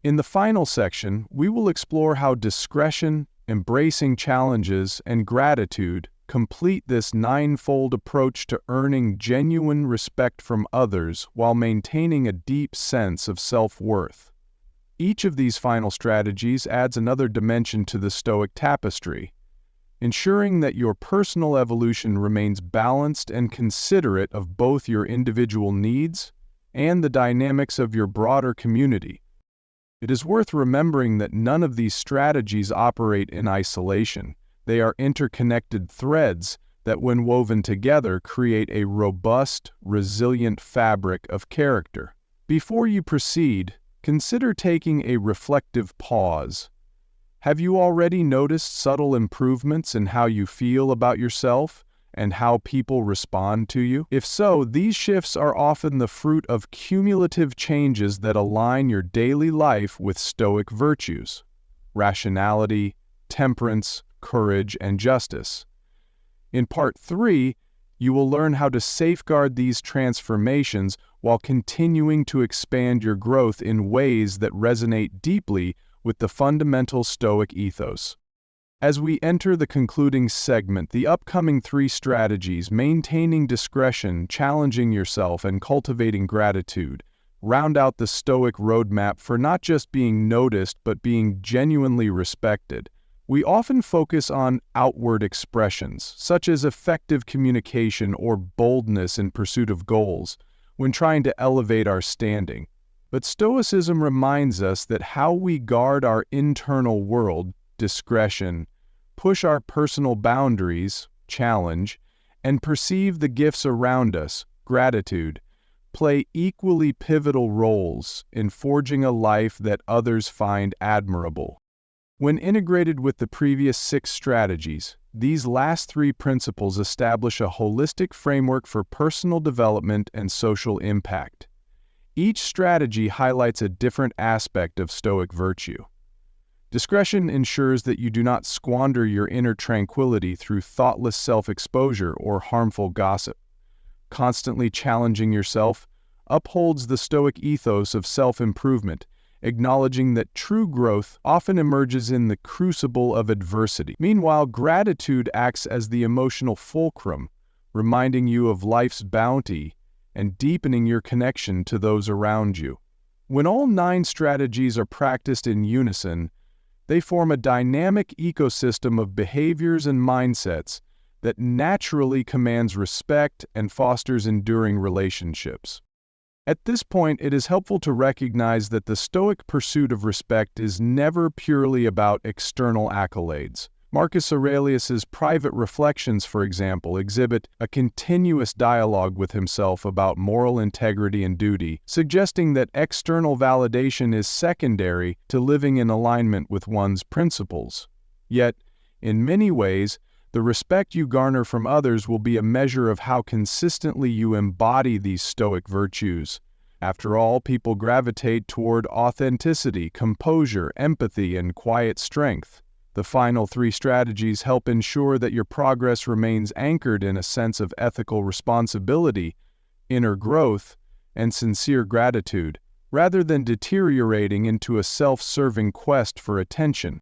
In the final section, we will explore how discretion, embracing challenges, and gratitude complete this 9-fold approach to earning genuine respect from others while maintaining a deep sense of self-worth. Each of these final strategies adds another dimension to the Stoic tapestry, ensuring that your personal evolution remains balanced and considerate of both your individual needs and the dynamics of your broader community. It is worth remembering that none of these strategies operate in isolation. They are interconnected threads that, when woven together, create a robust, resilient fabric of character. Before you proceed, consider taking a reflective pause. Have you already noticed subtle improvements in how you feel about yourself and how people respond to you? If so, these shifts are often the fruit of cumulative changes that align your daily life with Stoic virtues: rationality, temperance, courage, and justice. In Part 3, you will learn how to safeguard these transformations while continuing to expand your growth in ways that resonate deeply with the fundamental Stoic ethos. As we enter the concluding segment, the upcoming 3 strategies, maintaining discretion, challenging yourself, and cultivating gratitude, round out the Stoic roadmap for not just being noticed but being genuinely respected. We often focus on outward expressions, such as effective communication or boldness in pursuit of goals, when trying to elevate our standing. But Stoicism reminds us that how we guard our internal world, discretion, push our personal boundaries, challenge, and perceive the gifts around us, gratitude, play equally pivotal roles in forging a life that others find admirable. When integrated with the previous 6 strategies, these last 3 principles establish a holistic framework for personal development and social impact. Each strategy highlights a different aspect of Stoic virtue. Discretion ensures that you do not squander your inner tranquility through thoughtless self-exposure or harmful gossip. Constantly challenging yourself upholds the Stoic ethos of self-improvement, acknowledging that true growth often emerges in the crucible of adversity. Meanwhile, gratitude acts as the emotional fulcrum, reminding you of life's bounty and deepening your connection to those around you. When all 9 strategies are practiced in unison, they form a dynamic ecosystem of behaviors and mindsets that naturally commands respect and fosters enduring relationships. At this point, it is helpful to recognize that the Stoic pursuit of respect is never purely about external accolades. Marcus Aurelius's private reflections, for example, exhibit a continuous dialogue with himself about moral integrity and duty, suggesting that external validation is secondary to living in alignment with one's principles. Yet, in many ways, the respect you garner from others will be a measure of how consistently you embody these Stoic virtues. After all, people gravitate toward authenticity, composure, empathy, and quiet strength. The final 3 strategies help ensure that your progress remains anchored in a sense of ethical responsibility, inner growth, and sincere gratitude, rather than deteriorating into a self-serving quest for attention.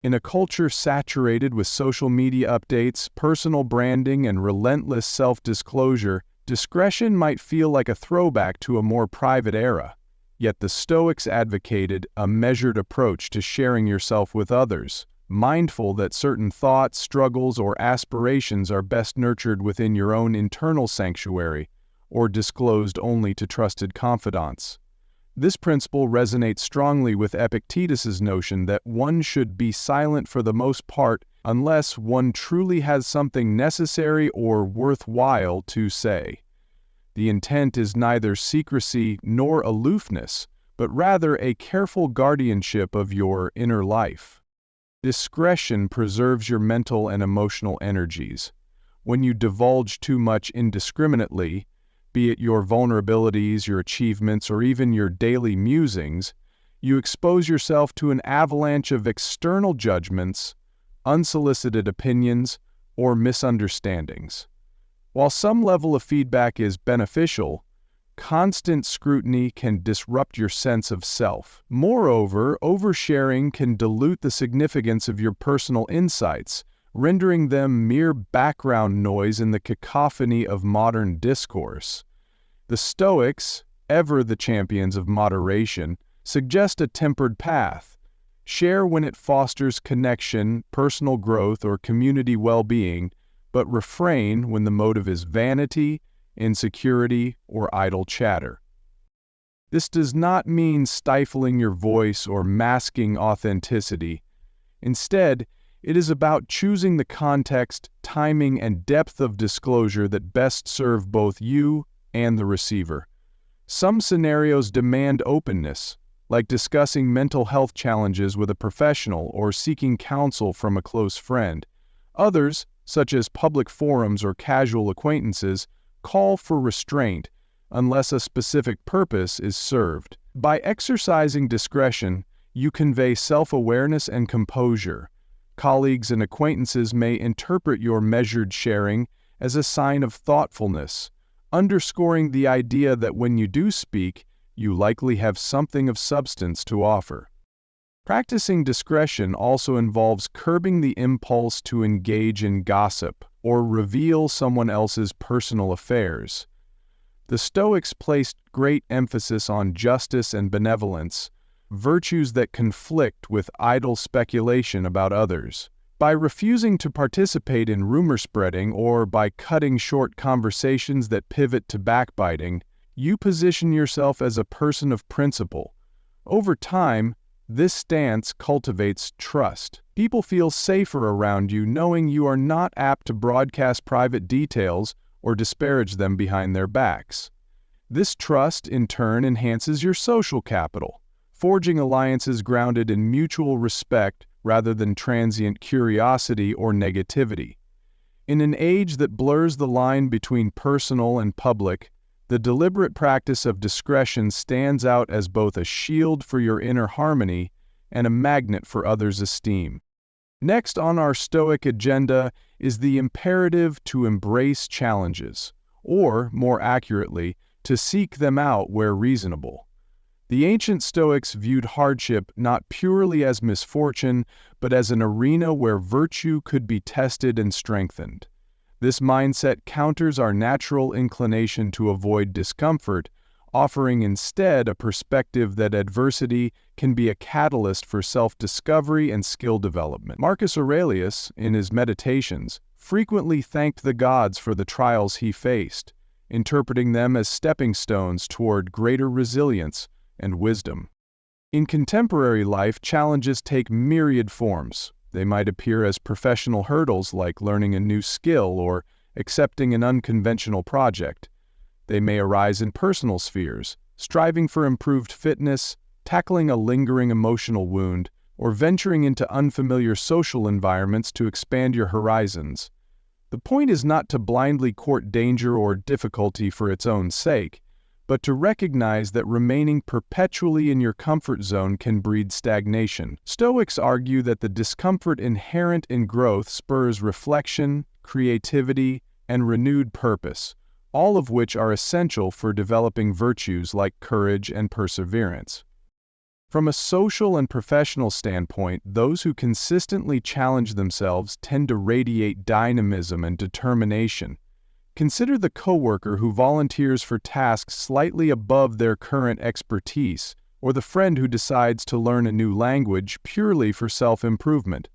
In a culture saturated with social media updates, personal branding, and relentless self-disclosure, discretion might feel like a throwback to a more private era. Yet the Stoics advocated a measured approach to sharing yourself with others, mindful that certain thoughts, struggles, or aspirations are best nurtured within your own internal sanctuary, or disclosed only to trusted confidants. This principle resonates strongly with Epictetus's notion that one should be silent for the most part unless one truly has something necessary or worthwhile to say. The intent is neither secrecy nor aloofness, but rather a careful guardianship of your inner life. Discretion preserves your mental and emotional energies. When you divulge too much indiscriminately, be it your vulnerabilities, your achievements, or even your daily musings, you expose yourself to an avalanche of external judgments, unsolicited opinions, or misunderstandings. While some level of feedback is beneficial, constant scrutiny can disrupt your sense of self. Moreover, oversharing can dilute the significance of your personal insights, rendering them mere background noise in the cacophony of modern discourse. The Stoics, ever the champions of moderation, suggest a tempered path. Share when it fosters connection, personal growth, or community well-being, but refrain when the motive is vanity, insecurity, or idle chatter. This does not mean stifling your voice or masking authenticity. Instead, it is about choosing the context, timing, and depth of disclosure that best serve both you and the receiver. Some scenarios demand openness, like discussing mental health challenges with a professional or seeking counsel from a close friend. Others, such as public forums or casual acquaintances, call for restraint unless a specific purpose is served. By exercising discretion, you convey self-awareness and composure. Colleagues and acquaintances may interpret your measured sharing as a sign of thoughtfulness, underscoring the idea that when you do speak, you likely have something of substance to offer. Practicing discretion also involves curbing the impulse to engage in gossip or reveal someone else's personal affairs. The Stoics placed great emphasis on justice and benevolence, virtues that conflict with idle speculation about others. By refusing to participate in rumor spreading or by cutting short conversations that pivot to backbiting, you position yourself as a person of principle. Over time, this stance cultivates trust. People feel safer around you knowing you are not apt to broadcast private details or disparage them behind their backs. This trust, in turn, enhances your social capital, forging alliances grounded in mutual respect rather than transient curiosity or negativity. In an age that blurs the line between personal and public, the deliberate practice of discretion stands out as both a shield for your inner harmony and a magnet for others' esteem. Next on our Stoic agenda is the imperative to embrace challenges, or, more accurately, to seek them out where reasonable. The ancient Stoics viewed hardship not purely as misfortune, but as an arena where virtue could be tested and strengthened. This mindset counters our natural inclination to avoid discomfort, offering instead a perspective that adversity can be a catalyst for self-discovery and skill development. Marcus Aurelius, in his Meditations, frequently thanked the gods for the trials he faced, interpreting them as stepping stones toward greater resilience and wisdom. In contemporary life, challenges take myriad forms. They might appear as professional hurdles like learning a new skill or accepting an unconventional project. They may arise in personal spheres, striving for improved fitness, tackling a lingering emotional wound, or venturing into unfamiliar social environments to expand your horizons. The point is not to blindly court danger or difficulty for its own sake, but to recognize that remaining perpetually in your comfort zone can breed stagnation. Stoics argue that the discomfort inherent in growth spurs reflection, creativity, and renewed purpose, all of which are essential for developing virtues like courage and perseverance. From a social and professional standpoint, those who consistently challenge themselves tend to radiate dynamism and determination. Consider the coworker who volunteers for tasks slightly above their current expertise, or the friend who decides to learn a new language purely for self-improvement.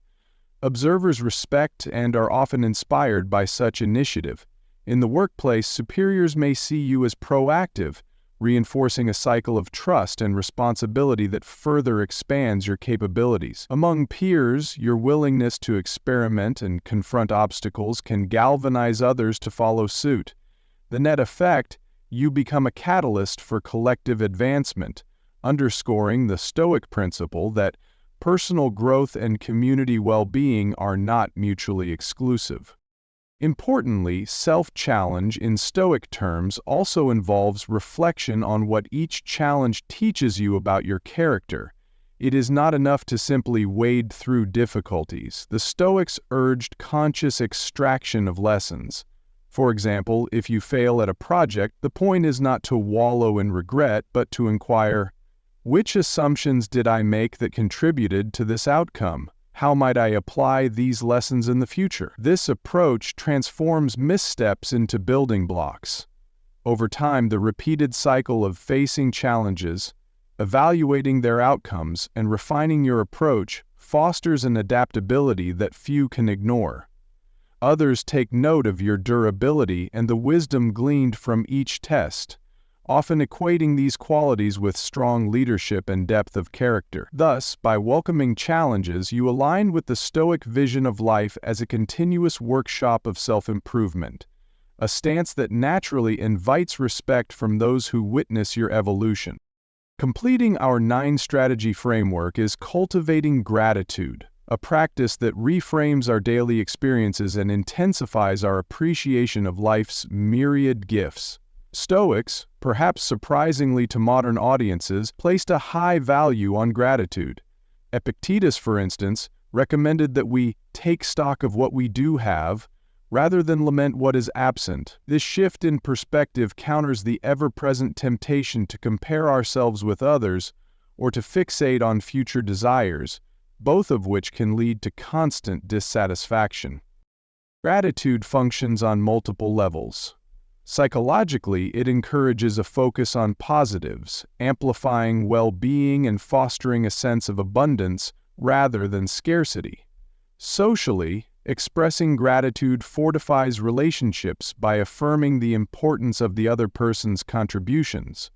Observers respect and are often inspired by such initiative. In the workplace, superiors may see you as proactive, reinforcing a cycle of trust and responsibility that further expands your capabilities. Among peers, your willingness to experiment and confront obstacles can galvanize others to follow suit. The net effect, you become a catalyst for collective advancement, underscoring the Stoic principle that personal growth and community well-being are not mutually exclusive. Importantly, self-challenge in Stoic terms also involves reflection on what each challenge teaches you about your character. It is not enough to simply wade through difficulties. The Stoics urged conscious extraction of lessons. For example, if you fail at a project, the point is not to wallow in regret, but to inquire, which assumptions did I make that contributed to this outcome? How might I apply these lessons in the future? This approach transforms missteps into building blocks. Over time, the repeated cycle of facing challenges, evaluating their outcomes, and refining your approach fosters an adaptability that few can ignore. Others take note of your durability and the wisdom gleaned from each test, often equating these qualities with strong leadership and depth of character. Thus, by welcoming challenges, you align with the Stoic vision of life as a continuous workshop of self-improvement, a stance that naturally invites respect from those who witness your evolution. Completing our 9-strategy framework is cultivating gratitude, a practice that reframes our daily experiences and intensifies our appreciation of life's myriad gifts. Stoics, perhaps surprisingly to modern audiences, placed a high value on gratitude. Epictetus, for instance, recommended that we take stock of what we do have, rather than lament what is absent. This shift in perspective counters the ever-present temptation to compare ourselves with others or to fixate on future desires, both of which can lead to constant dissatisfaction. Gratitude functions on multiple levels. Psychologically, it encourages a focus on positives, amplifying well-being and fostering a sense of abundance rather than scarcity. Socially, expressing gratitude fortifies relationships by affirming the importance of the other person's contributions.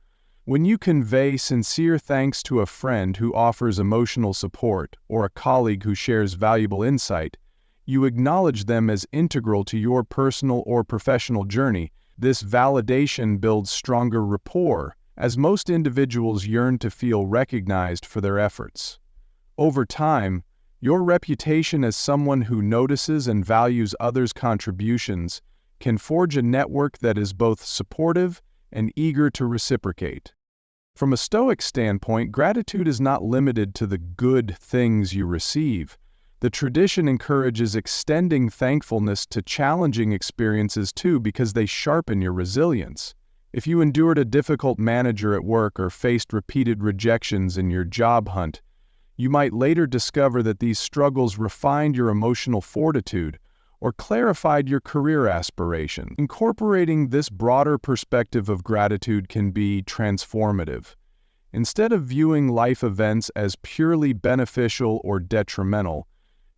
When you convey sincere thanks to a friend who offers emotional support or a colleague who shares valuable insight, you acknowledge them as integral to your personal or professional journey. This validation builds stronger rapport, as most individuals yearn to feel recognized for their efforts. Over time, Your reputation as someone who notices and values others' contributions can forge a network that is both supportive and eager to reciprocate. From a Stoic standpoint, gratitude is not limited to the good things you receive. The tradition encourages extending thankfulness to challenging experiences too, because they sharpen your resilience. If you endured a difficult manager at work or faced repeated rejections in your job hunt, you might later discover that these struggles refined your emotional fortitude or clarified your career aspiration. Incorporating this broader perspective of gratitude can be transformative. Instead of viewing life events as purely beneficial or detrimental,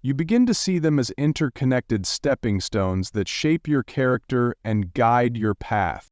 you begin to see them as interconnected stepping stones that shape your character and guide your path.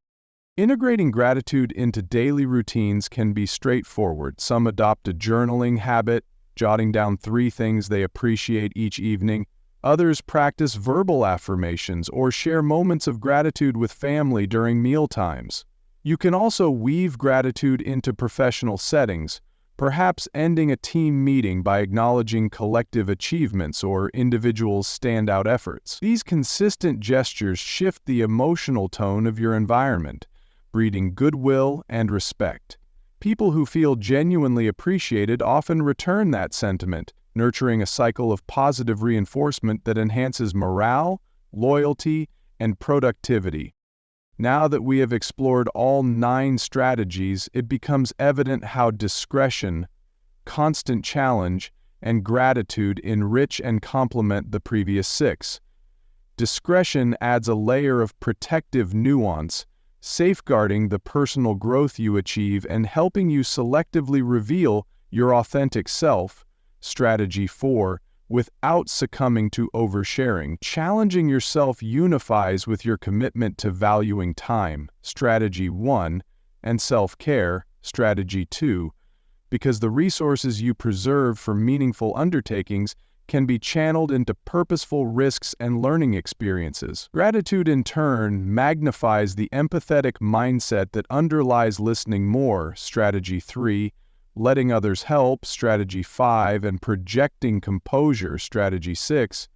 Integrating gratitude into daily routines can be straightforward. Some adopt a journaling habit, jotting down 3 things they appreciate each evening. Others practice verbal affirmations or share moments of gratitude with family during meal times. You can also weave gratitude into professional settings, perhaps ending a team meeting by acknowledging collective achievements or individuals' standout efforts. These consistent gestures shift the emotional tone of your environment, breeding goodwill and respect. People who feel genuinely appreciated often return that sentiment, nurturing a cycle of positive reinforcement that enhances morale, loyalty, and productivity. Now that we have explored all 9 strategies, it becomes evident how discretion, constant challenge, and gratitude enrich and complement the previous 6. Discretion adds a layer of protective nuance, safeguarding the personal growth you achieve and helping you selectively reveal your authentic self. Strategy 4, without succumbing to oversharing. Challenging yourself unifies with your commitment to valuing time. Strategy 1, and self-care. Strategy 2, because the resources you preserve for meaningful undertakings can be channeled into purposeful risks and learning experiences. Gratitude, in turn, magnifies the empathetic mindset that underlies listening more. Strategy 3, letting others help. Strategy 5, and projecting composure. Strategy 6,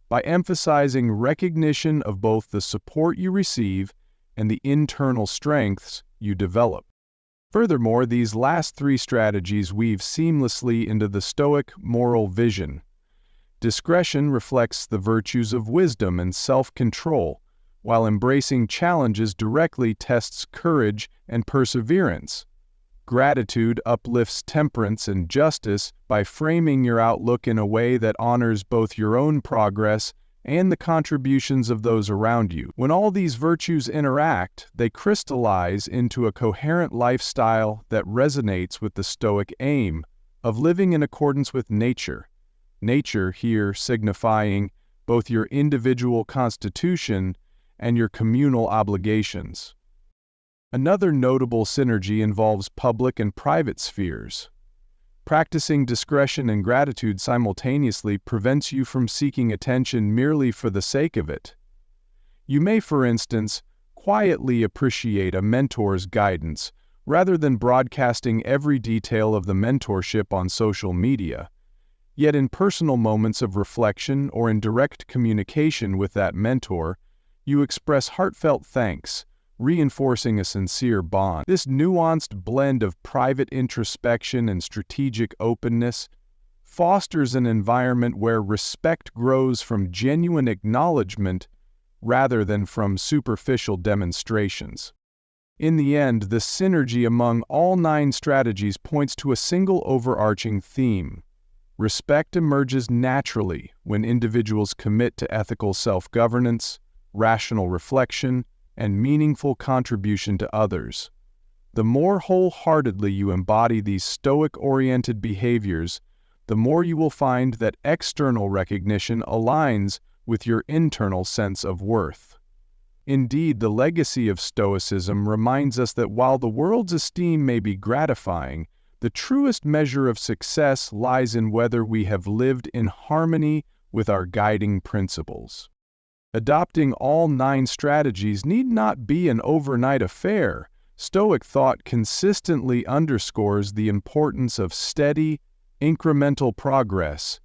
by emphasizing recognition of both the support you receive and the internal strengths you develop. Furthermore, these last 3 strategies weave seamlessly into the Stoic moral vision. Discretion reflects the virtues of wisdom and self-control, while embracing challenges directly tests courage and perseverance. Gratitude uplifts temperance and justice by framing your outlook in a way that honors both your own progress and the contributions of those around you. When all these virtues interact, they crystallize into a coherent lifestyle that resonates with the Stoic aim of living in accordance with nature. Nature here signifying both your individual constitution and your communal obligations. Another notable synergy involves public and private spheres. Practicing discretion and gratitude simultaneously prevents you from seeking attention merely for the sake of it. You may, for instance, quietly appreciate a mentor's guidance rather than broadcasting every detail of the mentorship on social media. Yet in personal moments of reflection or in direct communication with that mentor, you express heartfelt thanks, reinforcing a sincere bond. This nuanced blend of private introspection and strategic openness fosters an environment where respect grows from genuine acknowledgement rather than from superficial demonstrations. In the end, the synergy among all 9 strategies points to a single overarching theme. Respect emerges naturally when individuals commit to ethical self-governance, rational reflection, and meaningful contribution to others. The more wholeheartedly you embody these Stoic-oriented behaviors, the more you will find that external recognition aligns with your internal sense of worth. Indeed, the legacy of Stoicism reminds us that while the world's esteem may be gratifying, the truest measure of success lies in whether we have lived in harmony with our guiding principles. Adopting all 9 strategies need not be an overnight affair. Stoic thought consistently underscores the importance of steady, incremental progress,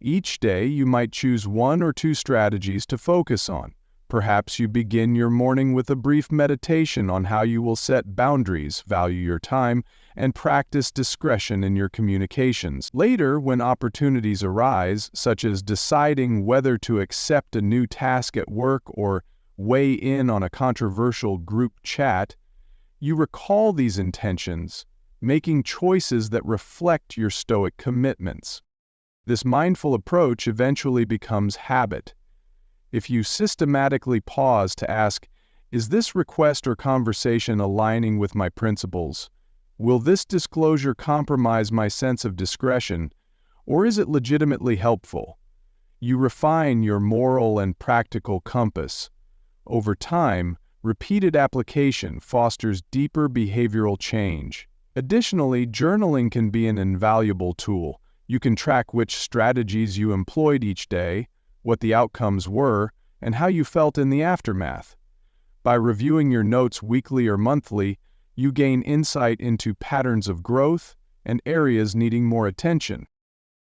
Each day, you might choose one or two strategies to focus on. Perhaps you begin your morning with a brief meditation on how you will set boundaries, value your time, and practice discretion in your communications. Later, when opportunities arise, such as deciding whether to accept a new task at work or weigh in on a controversial group chat, you recall these intentions, making choices that reflect your Stoic commitments. This mindful approach eventually becomes habit. If you systematically pause to ask, is this request or conversation aligning with my principles? Will this disclosure compromise my sense of discretion, or is it legitimately helpful? You refine your moral and practical compass. Over time, repeated application fosters deeper behavioral change. Additionally, journaling can be an invaluable tool. You can track which strategies you employed each day, what the outcomes were, and how you felt in the aftermath. By reviewing your notes weekly or monthly, you gain insight into patterns of growth and areas needing more attention.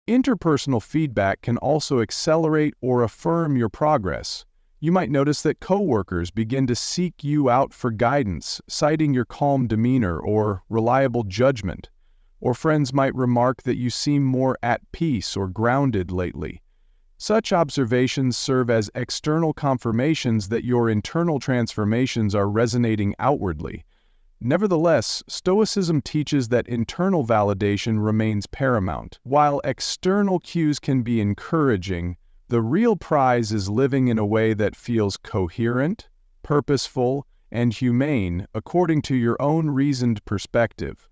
Interpersonal feedback can also accelerate or affirm your progress. You might notice that coworkers begin to seek you out for guidance, citing your calm demeanor or reliable judgment. Or friends might remark that you seem more at peace or grounded lately. Such observations serve as external confirmations that your internal transformations are resonating outwardly. Nevertheless, Stoicism teaches that internal validation remains paramount. While external cues can be encouraging, the real prize is living in a way that feels coherent, purposeful, and humane according to your own reasoned perspective.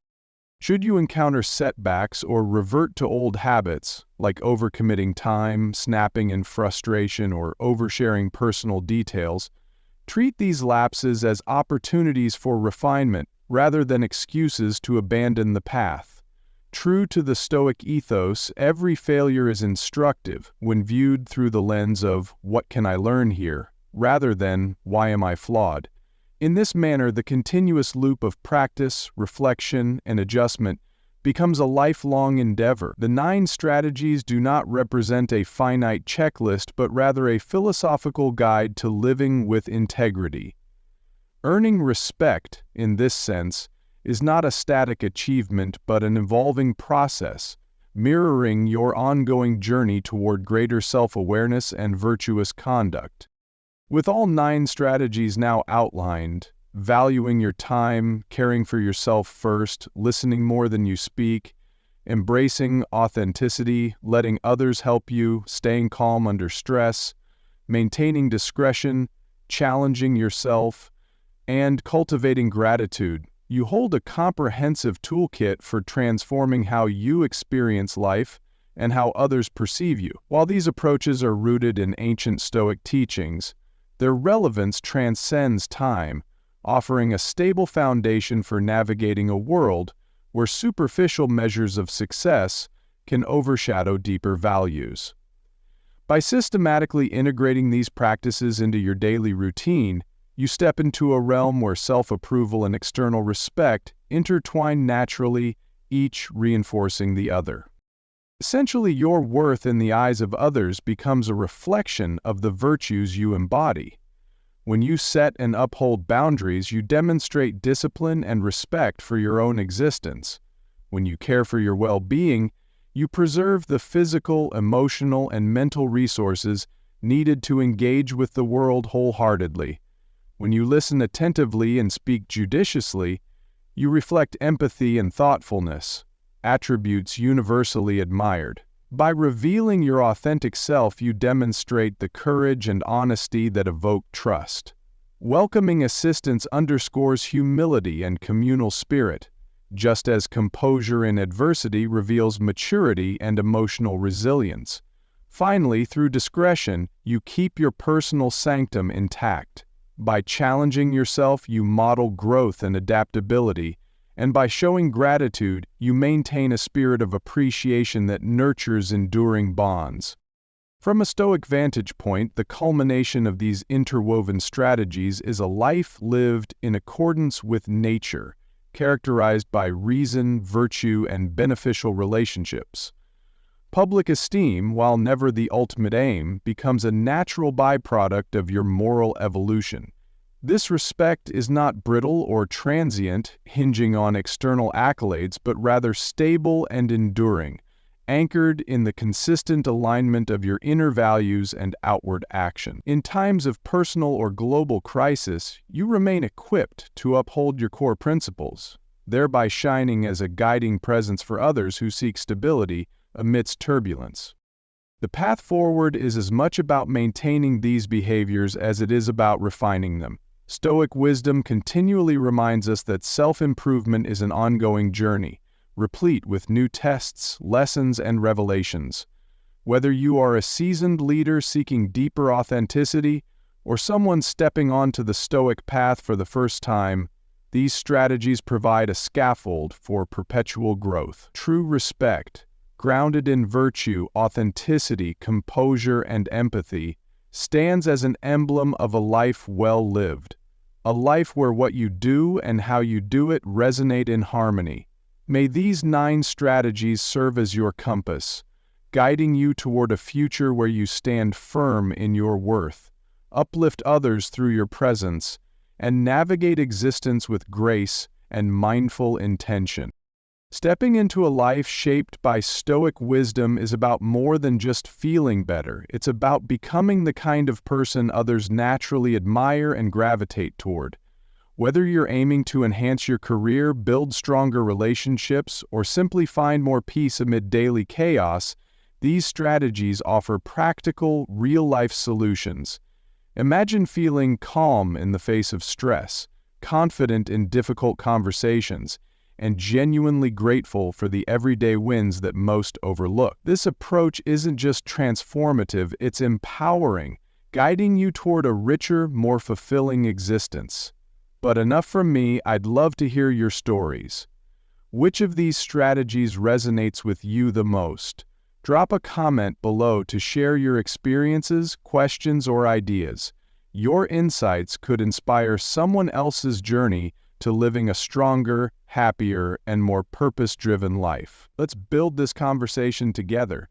Should you encounter setbacks or revert to old habits, like overcommitting time, snapping in frustration, or oversharing personal details, treat these lapses as opportunities for refinement rather than excuses to abandon the path. True to the Stoic ethos, every failure is instructive when viewed through the lens of "what can I learn here?" rather than "why am I flawed?" In this manner, the continuous loop of practice, reflection, and adjustment becomes a lifelong endeavor. The 9 strategies do not represent a finite checklist, but rather a philosophical guide to living with integrity. Earning respect, in this sense, is not a static achievement but an evolving process, mirroring your ongoing journey toward greater self-awareness and virtuous conduct. With all 9 strategies now outlined, valuing your time, caring for yourself first, listening more than you speak, embracing authenticity, letting others help you, staying calm under stress, maintaining discretion, challenging yourself, and cultivating gratitude, you hold a comprehensive toolkit for transforming how you experience life and how others perceive you. While these approaches are rooted in ancient Stoic teachings, their relevance transcends time, offering a stable foundation for navigating a world where superficial measures of success can overshadow deeper values. By systematically integrating these practices into your daily routine, you step into a realm where self-approval and external respect intertwine naturally, each reinforcing the other. Essentially, your worth in the eyes of others becomes a reflection of the virtues you embody. When you set and uphold boundaries, you demonstrate discipline and respect for your own existence. When you care for your well-being, you preserve the physical, emotional, and mental resources needed to engage with the world wholeheartedly. When you listen attentively and speak judiciously, you reflect empathy and thoughtfulness, attributes universally admired. By revealing your authentic self, you demonstrate the courage and honesty that evoke trust. Welcoming assistance underscores humility and communal spirit, just as composure in adversity reveals maturity and emotional resilience. Finally, through discretion, you keep your personal sanctum intact. By challenging yourself, you model growth and adaptability, and by showing gratitude, you maintain a spirit of appreciation that nurtures enduring bonds. From a Stoic vantage point, the culmination of these interwoven strategies is a life lived in accordance with nature, characterized by reason, virtue, and beneficial relationships. Public esteem, while never the ultimate aim, becomes a natural byproduct of your moral evolution. This respect is not brittle or transient, hinging on external accolades, but rather stable and enduring, anchored in the consistent alignment of your inner values and outward action. In times of personal or global crisis, you remain equipped to uphold your core principles, thereby shining as a guiding presence for others who seek stability amidst turbulence. The path forward is as much about maintaining these behaviors as it is about refining them. Stoic wisdom continually reminds us that self-improvement is an ongoing journey, replete with new tests, lessons, and revelations. Whether you are a seasoned leader seeking deeper authenticity or someone stepping onto the Stoic path for the first time, these strategies provide a scaffold for perpetual growth. True respect, grounded in virtue, authenticity, composure, and empathy, stands as an emblem of a life well lived, a life where what you do and how you do it resonate in harmony. May these 9 strategies serve as your compass, guiding you toward a future where you stand firm in your worth, uplift others through your presence, and navigate existence with grace and mindful intention. Stepping into a life shaped by Stoic wisdom is about more than just feeling better. It's about becoming the kind of person others naturally admire and gravitate toward. Whether you're aiming to enhance your career, build stronger relationships, or simply find more peace amid daily chaos, these strategies offer practical, real-life solutions. Imagine feeling calm in the face of stress, confident in difficult conversations, and genuinely grateful for the everyday wins that most overlook. This approach isn't just transformative, it's empowering, guiding you toward a richer, more fulfilling existence. But enough from me, I'd love to hear your stories. Which of these strategies resonates with you the most? Drop a comment below to share your experiences, questions, or ideas. Your insights could inspire someone else's journey to living a stronger, happier, and more purpose-driven life. Let's build this conversation together.